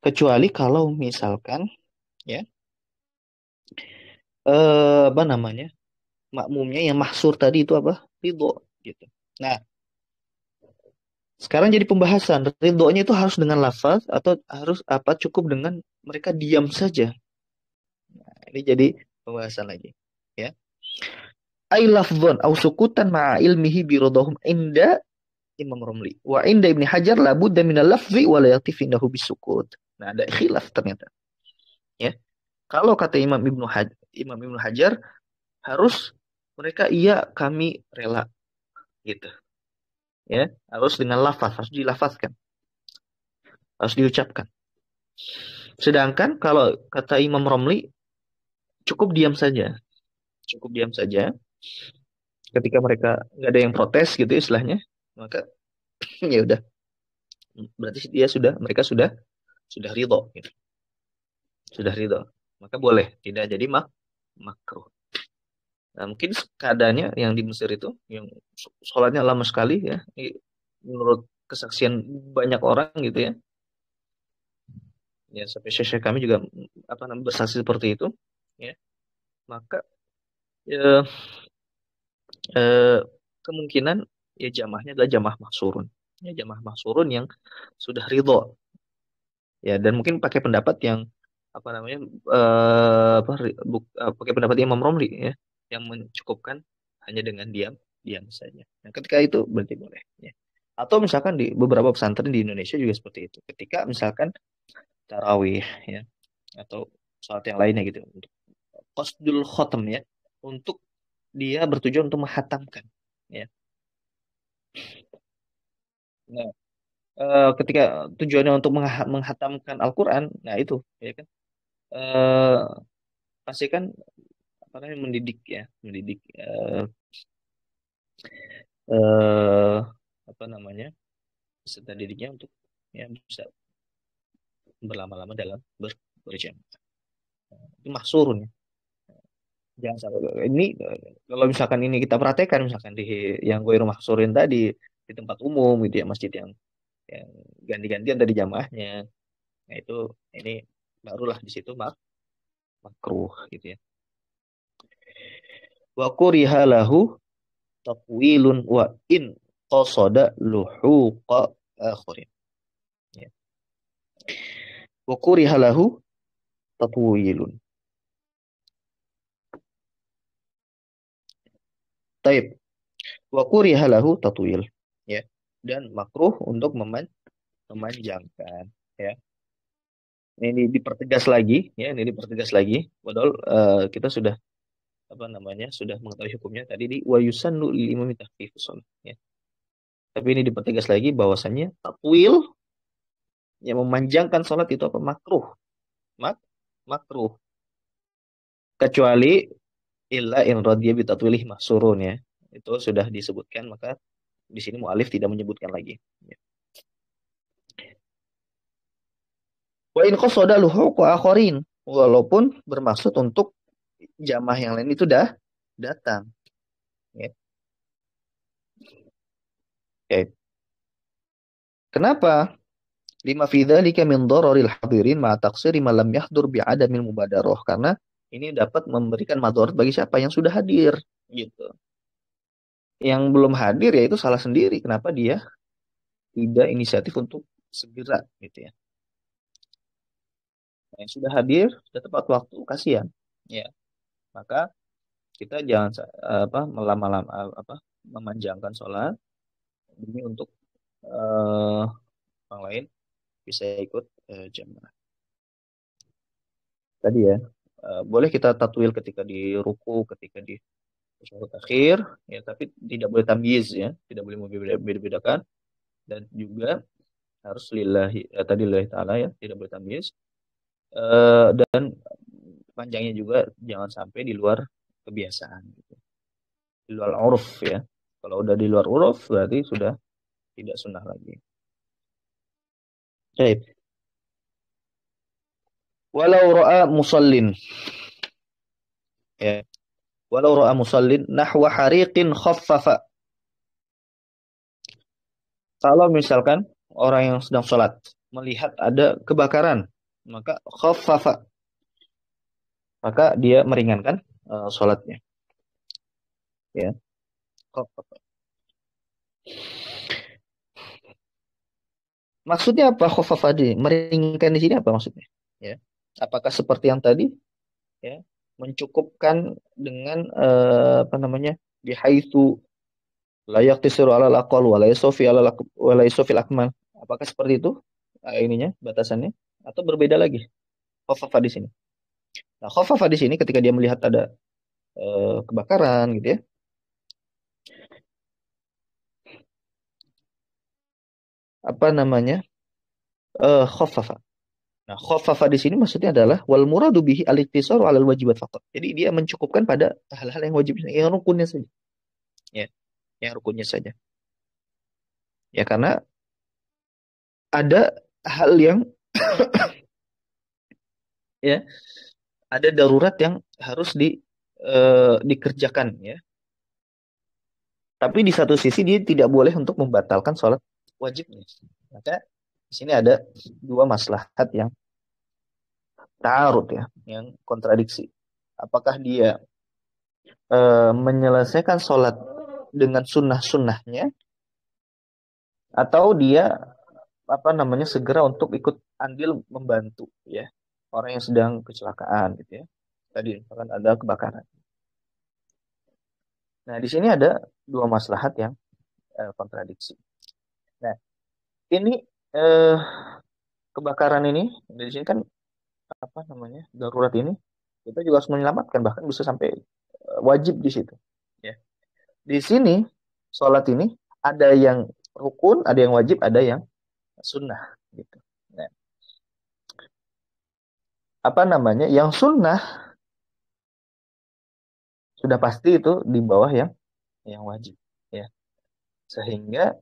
Kecuali kalau misalkan, ya, apa namanya makmumnya yang mahsur tadi itu apa ridho, gitu. Nah, sekarang jadi pembahasan, ridhonya itu harus dengan lafaz atau harus apa cukup dengan mereka diam saja. Nah, ini jadi pembahasan lagi. Ya. Ai lafzon au sukutan ma'a ilmihi birodahum inda Imam Romli. Wa inda Ibni Hajar labudda minal lafzi wa la yaktif indahu bisukut. Nah, ada khilaf ternyata. Ya. Kalau kata Imam Ibnu Hajar harus mereka iya kami rela gitu. Ya, harus dengan lafaz, harus dilafazkan, harus diucapkan. Sedangkan kalau kata Imam Romli cukup diam saja, cukup diam saja. Ketika mereka nggak ada yang protes gitu istilahnya, maka ya udah, berarti mereka sudah ridho gitu. Sudah ridho, maka boleh, tidak jadi makruh. Nah, mungkin keadaannya yang di Mesir itu yang sholatnya lama sekali ya, menurut kesaksian banyak orang gitu ya. Ya sampai syekh kami juga apa namanya bersaksi seperti itu ya. Maka eh, eh, kemungkinan ya jamaahnya adalah jamaah mahsurun. Ya jamaah mahsurun yang sudah ridho ya, dan mungkin pakai pendapat yang apa namanya pakai pendapat Imam Romli ya, yang mencukupkan hanya dengan diam diam saja. Nah, ketika itu berarti boleh ya. Atau misalkan di beberapa pesantren di Indonesia juga seperti itu. Ketika misalkan tarawih ya, atau sholat yang lainnya gitu, untuk qasdul khotam ya, untuk dia bertujuan untuk menghatamkan ya. Nah, ketika tujuannya untuk menghatamkan Al-Quran, nah itu ya kan, eh pasti kan apa namanya mendidik ya, mendidik eh apa namanya peserta didiknya untuk ya bisa berlama-lama dalam berjamaah. Itu mahsurun ya. Jangan sampai ini kalau misalkan ini kita praktekkan misalkan di yang gue rumah mahsurin tadi di tempat umum gitu ya, masjid yang ganti-gantian dari jamaahnya. Nah itu ini barulah di situ makruh gitu ya. Wa kuriha lahu taqwilun wa in qasada luhuqa akhirin. Ya. Wa kuriha lahu tatwilun. Taib. Wa kuriha lahu tatwil. Ya. Dan makruh untuk memanjangkan. Ya. Ini dipertegas lagi. Ya. Ini dipertegas lagi. Padahal kita sudah apa namanya sudah mengetahui hukumnya tadi di wa yusannu lil imami tahfifus shalah. Ya. Tapi ini dipertegas lagi bahwasannya tatwil yang memanjangkan sholat itu apa makruh. Mak makruh. Kecuali illa in radhiya bitatwilih mahsurun ya. Itu sudah disebutkan, maka di sini mu'alif tidak menyebutkan lagi. Ya. Wa in qasada luhuqa akharin, walaupun bermaksud untuk jamaah yang lain itu dah datang. Ya. Oke. Kenapa? Lima fi dzalika min dararil hadirin ma taqsiri ma lam yahdur bi adamil mubadarah. Karena ini dapat memberikan madarat bagi siapa yang sudah hadir gitu. Yang belum hadir ya itu salah sendiri. Kenapa dia tidak inisiatif untuk segera gitu ya. Nah, yang sudah hadir sudah tepat waktu kasihan. Ya, maka kita jangan apa melama-lama apa memanjangkan sholat demi untuk orang lain bisa ikut jamaah. Tadi ya, boleh kita tatwil ketika di ruku, ketika di tasyahud akhir, ya, tapi tidak boleh tamyiz ya, tidak boleh membeda-bedakan, dan juga harus lillahi tadi lillahi taala ya, tidak boleh tamyiz. Dan panjangnya juga jangan sampai di luar kebiasaan gitu. Di luar uruf ya. Kalau udah di luar uruf berarti sudah tidak sunnah lagi. Baik. Walau ra'a musallin ya. Walau ra'a musallin nahwa hariqin khaffafa. Kalau misalkan orang yang sedang sholat melihat ada kebakaran, maka khaffafa, maka dia meringankan sholatnya. Ya, khaffafa. Maksudnya apa khaffafa di? Meringankan di sini apa maksudnya? Ya. Apakah seperti yang tadi ya, mencukupkan dengan apa namanya bihaitsu la yaqtisiru alal aqal wa la yusofi alal wa la yusofil akmal. Apakah seperti itu ininya batasannya atau berbeda lagi khafafa di sini? Nah, khafafa di sini ketika dia melihat ada kebakaran gitu ya. Apa namanya? Khafafa. Nah, khafafa di sini maksudnya adalah wal muradu bihi al-iktisaru alal wajibat faqat. Jadi dia mencukupkan pada hal-hal yang wajib, yang rukunnya saja. Ya, yang rukunnya saja. Ya karena ada hal yang ya ada darurat yang harus dikerjakan ya. Tapi di satu sisi dia tidak boleh untuk membatalkan sholat wajibnya. Maka di sini ada dua maslahat yang ta'arud ya, yang kontradiksi. Apakah dia menyelesaikan sholat dengan sunnah-sunnahnya atau dia apa namanya segera untuk ikut andil membantu ya orang yang sedang kecelakaan gitu ya. Tadi misalkan ada kebakaran. Nah, di sini ada dua maslahat yang kontradiksi. Nah, ini eh, kebakaran ini di sini kan apa namanya darurat ini kita juga harus menyelamatkan bahkan bisa sampai wajib di situ. Ya. Di sini sholat ini ada yang rukun, ada yang wajib, ada yang sunnah gitu. Nah, apa namanya? Yang sunnah sudah pasti itu di bawah yang wajib ya. Sehingga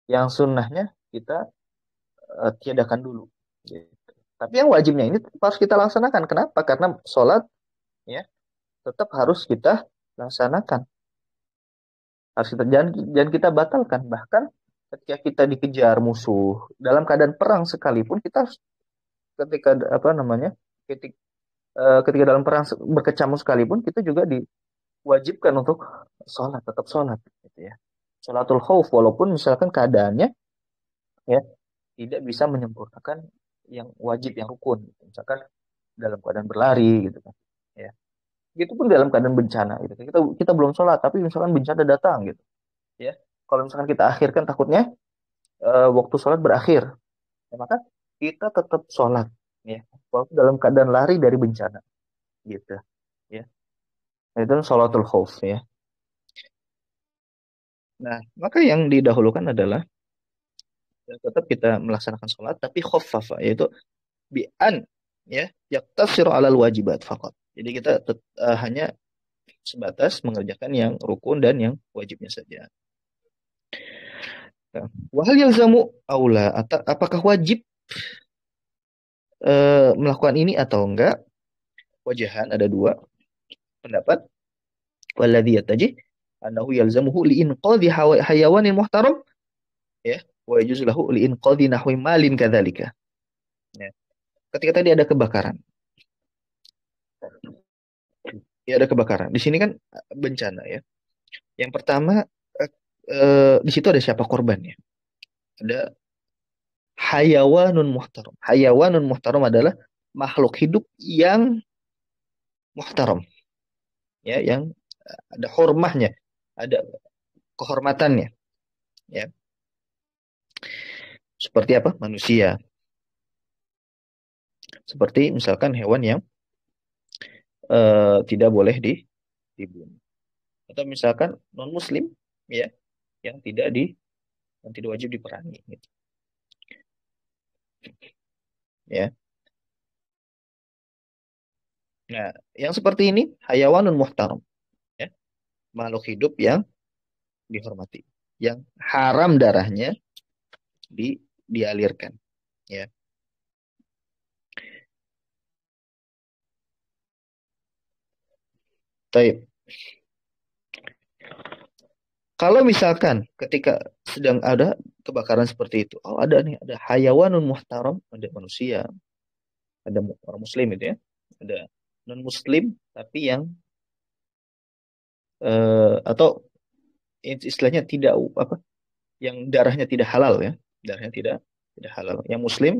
yang sunnahnya kita tiadakan dulu gitu. Tapi yang wajibnya ini tetap harus kita laksanakan. Kenapa? Karena sholat ya tetap harus kita laksanakan. Harus kita jangan kita batalkan. Bahkan ketika kita dikejar musuh dalam keadaan perang sekalipun kita harus ketika apa namanya ketika, ketika dalam perang berkecamuk sekalipun kita juga diwajibkan untuk sholat tetap sholat gitu ya. Sholatul khauf walaupun misalkan keadaannya ya tidak bisa menyempurnakan yang wajib yang rukun gitu. Misalkan dalam keadaan berlari gitu kan ya itu pun dalam keadaan bencana gitu kita kita belum sholat tapi misalkan bencana datang gitu ya kalau misalkan kita akhirkan takutnya waktu sholat berakhir ya, maka kita tetap sholat ya walaupun dalam keadaan lari dari bencana gitu ya. Nah, itu sholatul khauf ya. Nah maka yang didahulukan adalah tetap kita melaksanakan sholat tapi khaffafa yaitu bi'an ya yaktasiru alal wajibat faqat. Jadi kita hanya sebatas mengerjakan yang rukun dan yang wajibnya saja. Nah, wahal yalzamu aula atau apakah wajib melakukan ini atau enggak? Wajahan ada dua pendapat. Walladhi yatajih annahu yalzamuhu liinqadhi hayawanin muhtaram ya wa yajuz lahu liinqadhi nahwi malin kadzalika. Ya. Ketika tadi ada kebakaran. Ya ada kebakaran. Di sini kan bencana ya. Yang pertama di situ ada siapa korbannya? Ada hayawanun muhtaram. Hayawanun muhtaram adalah makhluk hidup yang muhtaram, ya, yang ada hormahnya, ada kehormatannya, ya. Seperti apa? Manusia. Seperti misalkan hewan yang tidak boleh dibunuh. Atau misalkan non muslim, ya, yang yang tidak wajib diperangi, gitu. Ya. Nah, yang seperti ini hayawanun muhtaram, ya, makhluk hidup yang dihormati, yang haram darahnya dialirkan, ya. Taib. Kalau misalkan ketika sedang ada kebakaran seperti itu, oh ada nih, ada hayawanun muhtaram, ada manusia, ada orang muslim itu ya, ada non muslim tapi yang atau istilahnya tidak apa, yang darahnya tidak halal ya, darahnya tidak halal. Yang muslim,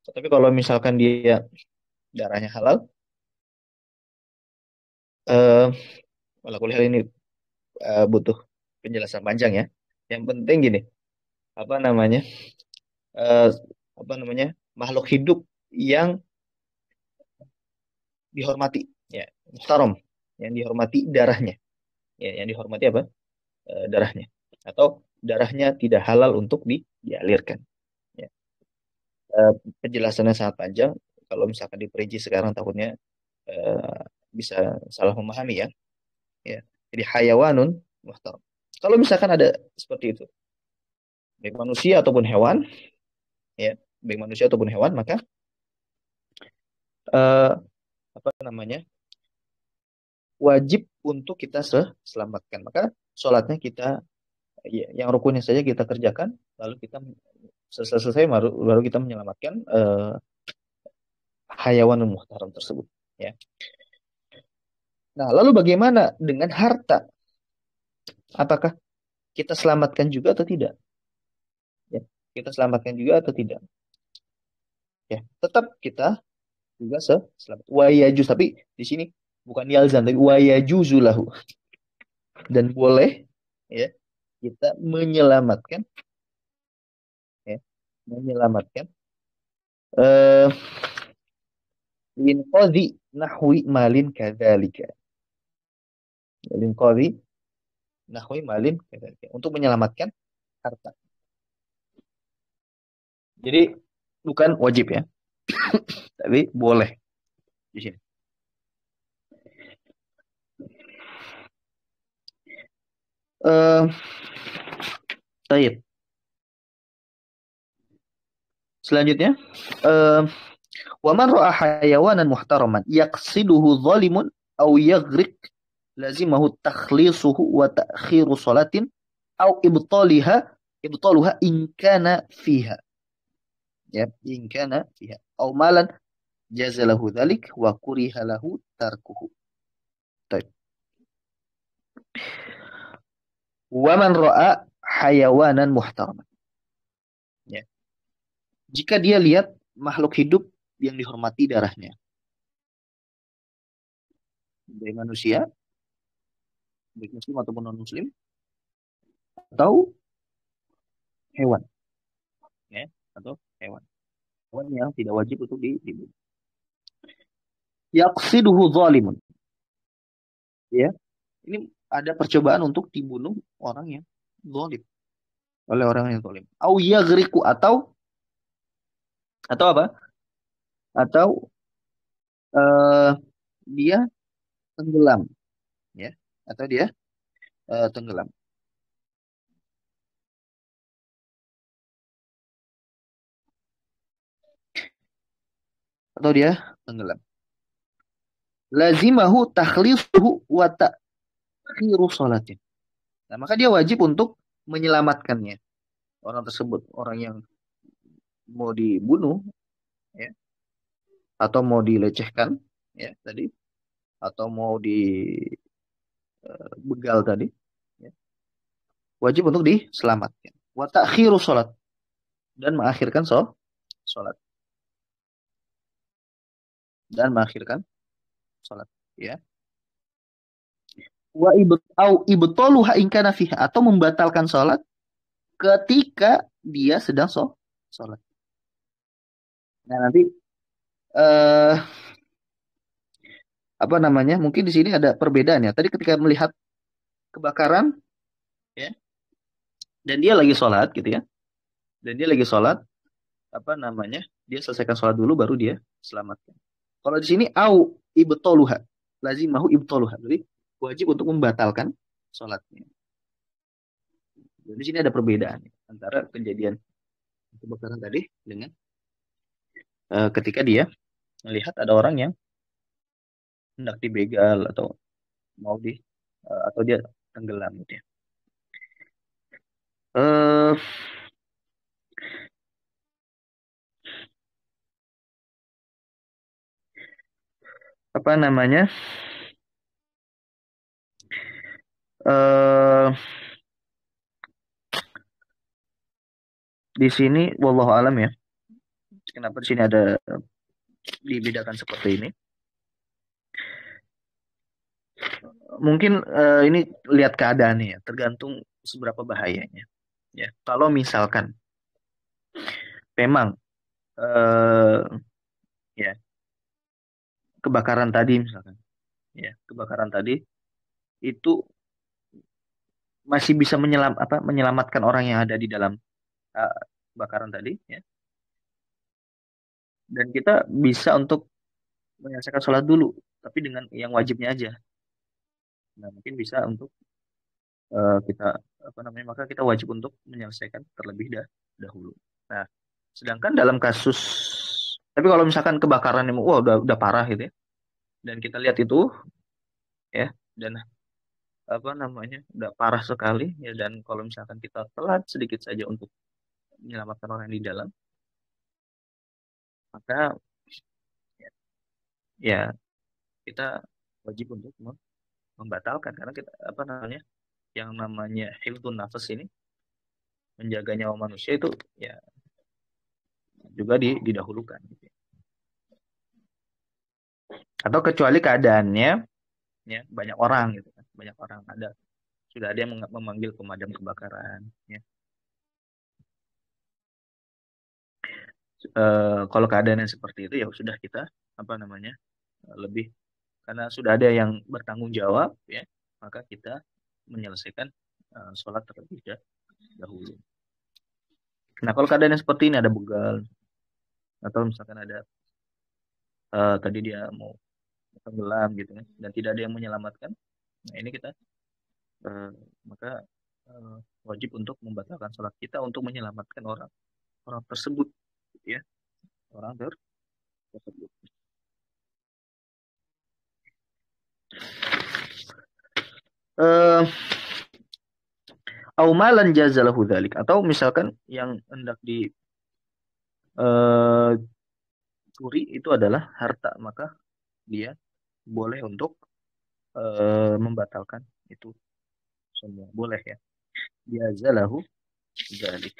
tapi kalau misalkan dia darahnya halal, eh walau kuliah ini butuh penjelasan panjang ya. Yang penting gini, apa namanya, eh, apa namanya, makhluk hidup yang dihormati ya muhtaram yang dihormati darahnya ya yang dihormati apa darahnya atau darahnya tidak halal untuk dialirkan ya. Eh, Penjelasannya sangat panjang kalau misalkan diperinci sekarang takutnya eh, bisa salah memahami ya ya jadi hayawanun muhtaram kalau misalkan ada seperti itu baik manusia ataupun hewan, ya, baik manusia ataupun hewan, maka eh, apa namanya, wajib untuk kita selamatkan. Maka sholatnya kita, ya, yang rukunnya saja kita kerjakan, lalu kita selesai baru kita menyelamatkan hayawanul muhtaram tersebut. Ya. Nah, lalu bagaimana dengan harta? Apakah kita selamatkan juga atau tidak? Ya, kita selamatkan juga atau tidak? Ya, tetap kita juga selamat. Wa yajuz, tapi di sini bukan yalzam, tapi wa yajuzulahu, dan boleh, ya, kita menyelamatkan, ya, menyelamatkan eh lin qadhi nahwi malin kadzalika. Lin qadhi nahwi malin kadzalika, untuk menyelamatkan harta. Jadi bukan wajib ya, tapi boleh di sini. Eh, Taib. Selanjutnya, eh, wa man ra'a hayawanan muhtaraman yaqsiduhu zalimun aw yaghriq lazimahu takhlisuhu wa ta'khiru salatin aw ibtaluha in kana fiha, ya, in kana fiha aw malan jazalahu dzalik wa kuriha lahu tarkuhu. Taib. Wa man ra'a hayawanan muhtaraman, ya, jika dia lihat makhluk hidup yang dihormati darahnya, dari manusia, baik muslim ataupun non muslim, atau hewan, ya, atau hewan hewan yang tidak wajib untuk dibunuh. Yaqsiduhu zalimun, ya, ini ada percobaan untuk dibunuh orang yang zalim, oleh orang yang zalim. Au yaghriqu, atau apa? Atau eh, dia tenggelam, ya, atau dia tenggelam, atau dia tenggelam. Lazimahu takhlisuhu wa ta'khiru salatin. Nah, maka dia wajib untuk menyelamatkannya, orang tersebut, orang yang mau dibunuh, ya, atau mau dilecehkan, ya, tadi, atau mau dibegal tadi, ya, wajib untuk diselamatkan. Wa ta'khiru salat, dan mengakhirkan salat, dan mengakhirkan salat, ya. Wa ibtaluha in kana fiha, atau membatalkan salat ketika dia sedang salat. Nah, nanti eh apa namanya? Mungkin di sini ada perbedaan ya. Tadi ketika melihat kebakaran, ya, dan dia lagi sholat gitu ya, dan dia lagi sholat, apa namanya? Dia selesaikan sholat dulu baru dia selamatkan. Kalau di sini au ibtoluha, lazimahu ibtoluha. Jadi wajib untuk membatalkan sholatnya. Jadi di sini ada perbedaan ya, antara kejadian kebakaran tadi dengan ketika dia melihat ada orang yang hendak dibegal atau mau atau dia tenggelam gitu ya. Eh Apa namanya? eh di sini wallahu alam ya. Kenapa di sini ada dibedakan seperti ini? Mungkin ini lihat keadaannya ya, tergantung seberapa bahayanya. Ya, kalau misalkan memang eh ya, kebakaran tadi misalkan, ya, kebakaran tadi itu masih bisa menyelamatkan orang yang ada di dalam eh, kebakaran tadi, ya, dan kita bisa untuk menyelesaikan sholat dulu, tapi dengan yang wajibnya aja. Nah, mungkin bisa untuk kita apa namanya, maka kita wajib untuk menyelesaikan terlebih dahulu. Nah, sedangkan dalam kasus, tapi kalau misalkan kebakaran yang wah udah parah gitu ya, dan kita lihat itu ya, dan apa namanya udah parah sekali ya, dan kalau misalkan kita telat sedikit saja untuk menyelamatkan orang yang di dalam, maka ya kita wajib untuk membatalkan, karena kita apa namanya, yang namanya hifdzun nafas ini, menjaga nyawa manusia itu ya juga didahulukan gitu ya. Atau kecuali keadaannya ya banyak orang gitu kan, banyak orang, sudah ada yang memanggil pemadam kebakaran ya. Kalau keadaannya seperti itu ya sudah, kita apa namanya, lebih, karena sudah ada yang bertanggung jawab ya, maka kita menyelesaikan sholat terlebih dahulu. Nah, kalau keadaannya seperti ini, ada begal atau misalkan ada tadi dia mau tenggelam gitu kan, dan tidak ada yang menyelamatkan, nah ini kita eh, maka eh, wajib untuk membatalkan sholat kita untuk menyelamatkan orang orang tersebut gitu ya, orang tersebut. Eh, Aumalan jazalahu dzalik, atau misalkan yang hendak dicuri itu adalah harta, maka dia boleh untuk membatalkan itu semua, boleh ya. Jazalahu dzalik.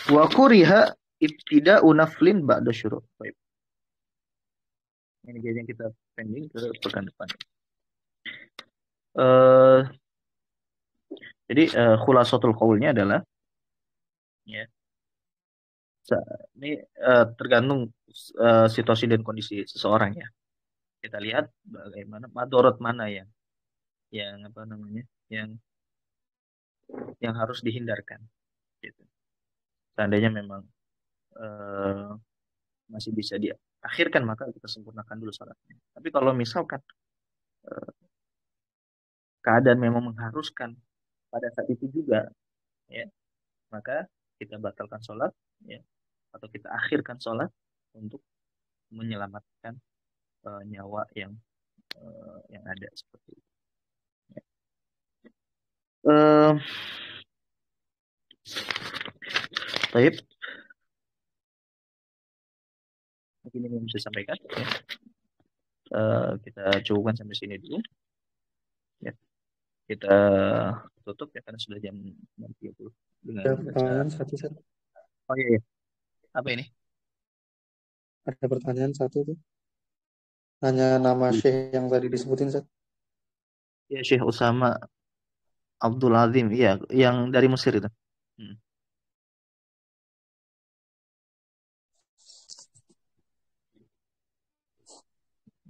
Wa kuriha ibtida'u naflin ba'da syuruk. Baik. Ini kayaknya kita pending ke pekan depan. Eh jadi khulasatul qaulnya adalah ya, ini tergantung situasi dan kondisi seseorang ya. Kita lihat bagaimana madorot mana yang apa namanya, yang yang harus dihindarkan gitu. Seandainya memang eh, masih bisa diakhirkan, maka kita sempurnakan dulu salatnya. Tapi kalau misalkan eh, keadaan memang mengharuskan pada saat itu juga ya, maka kita batalkan sholat ya, atau kita akhirkan sholat untuk menyelamatkan nyawa yang ada seperti itu. Ya. Eh, Taib, mungkin ini yang bisa sampaikan. Ya. Kita cukupkan sampai sini dulu. Ya. Kita tutup ya, karena sudah jam 6.30 dengan
Ada
baca.
pertanyaan satu, Sat.
Oh iya, iya. Apa ini?
Ada pertanyaan satu tuh. Hanya nama Syekh yang tadi disebutin, Sat.
Ya, Syekh Usama Abdul Azim, iya, yang dari Mesir itu. Hmm,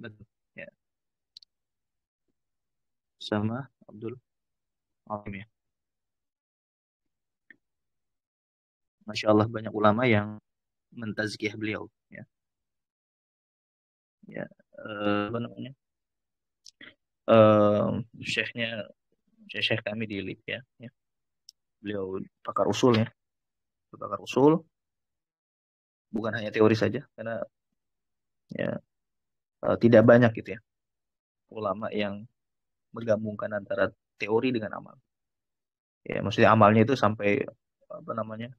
betul. Ya, Usama Abdul Azim ya. Masya Allah, banyak ulama yang mentazkiyah beliau ya. Ya, apa namanya? Eh, Syekhnya, Syekh kami di Libya ya. Beliau pakar usul ya. Pakar usul, bukan hanya teori saja, karena ya tidak banyak gitu ya ulama yang menggabungkan antara teori dengan amal. Ya, maksudnya amalnya itu sampai apa namanya,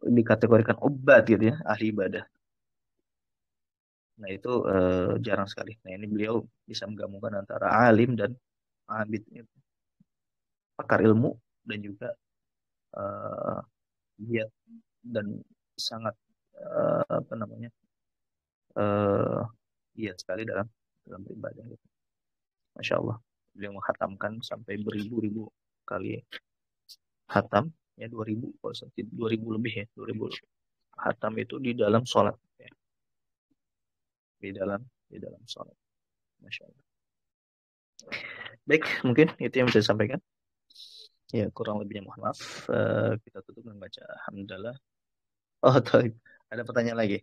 dikategorikan obat gitu ya, ahli ibadah. Nah itu jarang sekali. Nah ini beliau bisa menggabungkan antara alim dan abid, pakar ilmu, dan juga eh, giat dan sangat apa namanya, eh, giat sekali dalam dalam beribadah. Masya Allah, beliau menghatamkan sampai beribu-ribu kali hatam ya, 2.000, kalau 2.000 lebih ya, 2.000 hatam itu di dalam sholat ya, di dalam di dalam sholat. Masya Allah. Baik, mungkin itu yang bisa disampaikan. Ya, kurang lebihnya mohon maaf. Kita tutup dengan baca alhamdulillah. Oh, taib. Ada pertanyaan lagi?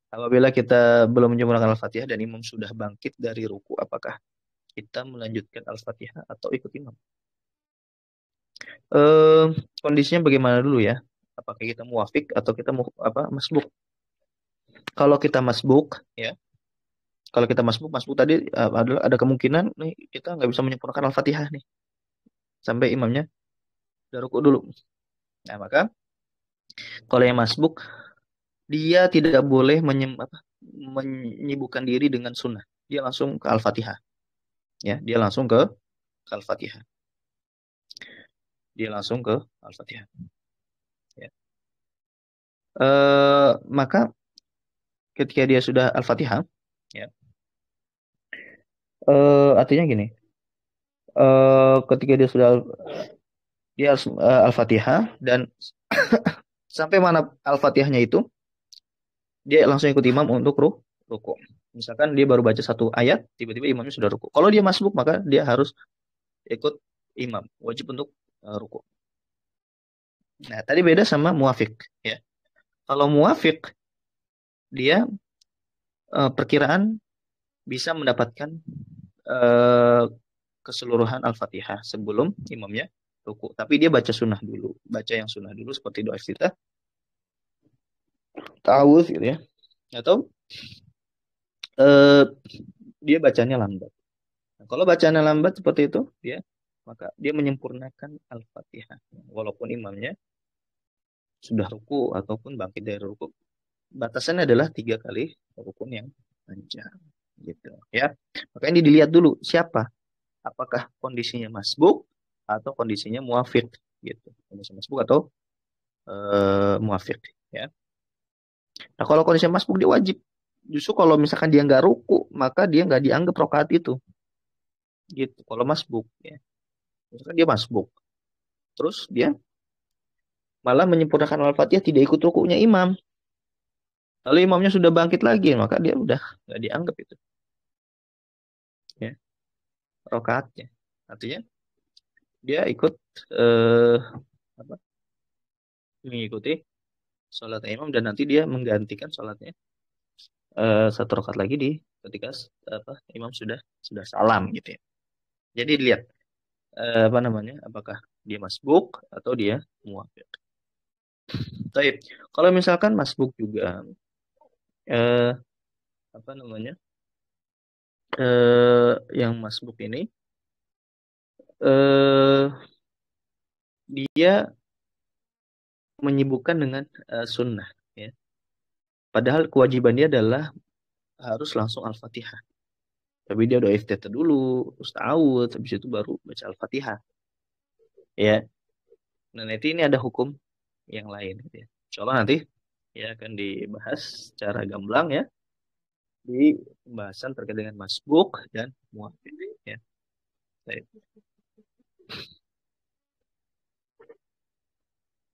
Apabila kita belum menyempurnakan Al-Fatihah dan imam sudah bangkit dari ruku, apakah kita melanjutkan Al-Fatihah atau ikut imam? Eh, Kondisinya bagaimana dulu ya? Apakah kita muafik atau kita mau apa masbuk? Kalau kita masbuk, ya. Kalau kita masbuk, masbuk tadi adalah ada kemungkinan nih kita nggak bisa menyempurnakan Al-Fatihah nih sampai imamnya udah ruku dulu. Nah, maka kalau yang masbuk dia tidak boleh menyibukkan diri dengan sunnah. Dia langsung ke Al-Fatihah, ya. Dia langsung ke Al-Fatihah. Dia langsung ke Al-Fatihah. Ya. Maka ketika dia sudah Al-Fatihah, ya, artinya gini, ketika dia harus Al-Fatihah dan sampai mana Al-Fatihahnya itu dia langsung ikut imam untuk ruku. Misalkan dia baru baca satu ayat, tiba-tiba imamnya sudah ruku. Kalau dia masbuk maka dia harus ikut imam, wajib untuk ruku. Nah, tadi beda sama muafik, ya. Kalau muafik dia perkiraan bisa mendapatkan eh, keseluruhan Al-Fatihah sebelum imamnya ruku. Tapi dia baca sunnah dulu, baca yang sunnah dulu seperti doa iftitah, ta'awudz gitu ya. Atau eh, dia bacanya lambat. Nah, kalau bacanya lambat seperti itu, maka dia menyempurnakan Al-Fatihah. Walaupun imamnya sudah ruku ataupun bangkit dari ruku. Batasannya adalah 3 kali rukun yang panjang. Gitu ya. Maka ini dilihat dulu siapa. Apakah kondisinya masbuk atau kondisinya muafik gitu. Kondisi masbuk atau muafik ya. Nah, kalau kondisinya masbuk dia wajib. Justru kalau misalkan dia nggak ruku, maka dia nggak dianggap rokaat itu. Gitu. Kalau masbuk ya. Misalkan dia masbuk. Terus dia malah menyempurnakan Al-Fatihah tidak ikut rukunya imam. Lalu imamnya sudah bangkit lagi, maka dia udah nggak dianggap itu, ya, rokaatnya. Artinya dia ikut eh, apa, mengikuti sholat imam dan nanti dia menggantikan sholatnya satu rakaat lagi ketika apa imam sudah salam gitu ya. Jadi lihat apa namanya, apakah dia masbuk atau dia muafik. Baik, kalau misalkan masbuk juga eh, apa namanya yang masbuk ini eh, dia menyibukkan dengan sunnah, ya. Padahal kewajiban dia adalah harus langsung Al-Fatihah. Tapi dia udah iftitah dulu, terus ta'awudz, habis itu baru baca Al-Fatihah. Ya. Nah, nanti ini ada hukum yang lain gitu ya. Insya Allah nanti ya akan dibahas secara gamblang ya di pembahasan terkait dengan masbuk dan muafik ya. Baik.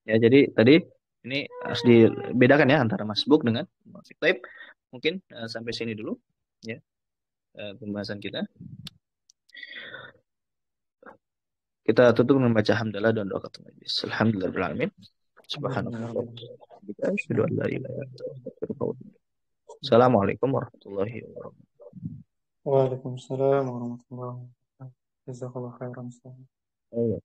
Ya, jadi tadi ini harus dibedakan ya antara masbuk dengan muafik. Baik. Mungkin sampai sini dulu ya pembahasan kita. Kita tutup dengan membaca hamdalah dan doa kata majlis. Alhamdulillahirrahmanirrahim. Subhanallah. Asyhadu an la ilaha illallah. Assalamualaikum warahmatullahi wabarakatuh.
Waalaikumsalam warahmatullahi wabarakatuh. Jazakallah khairan.
Oh, iya.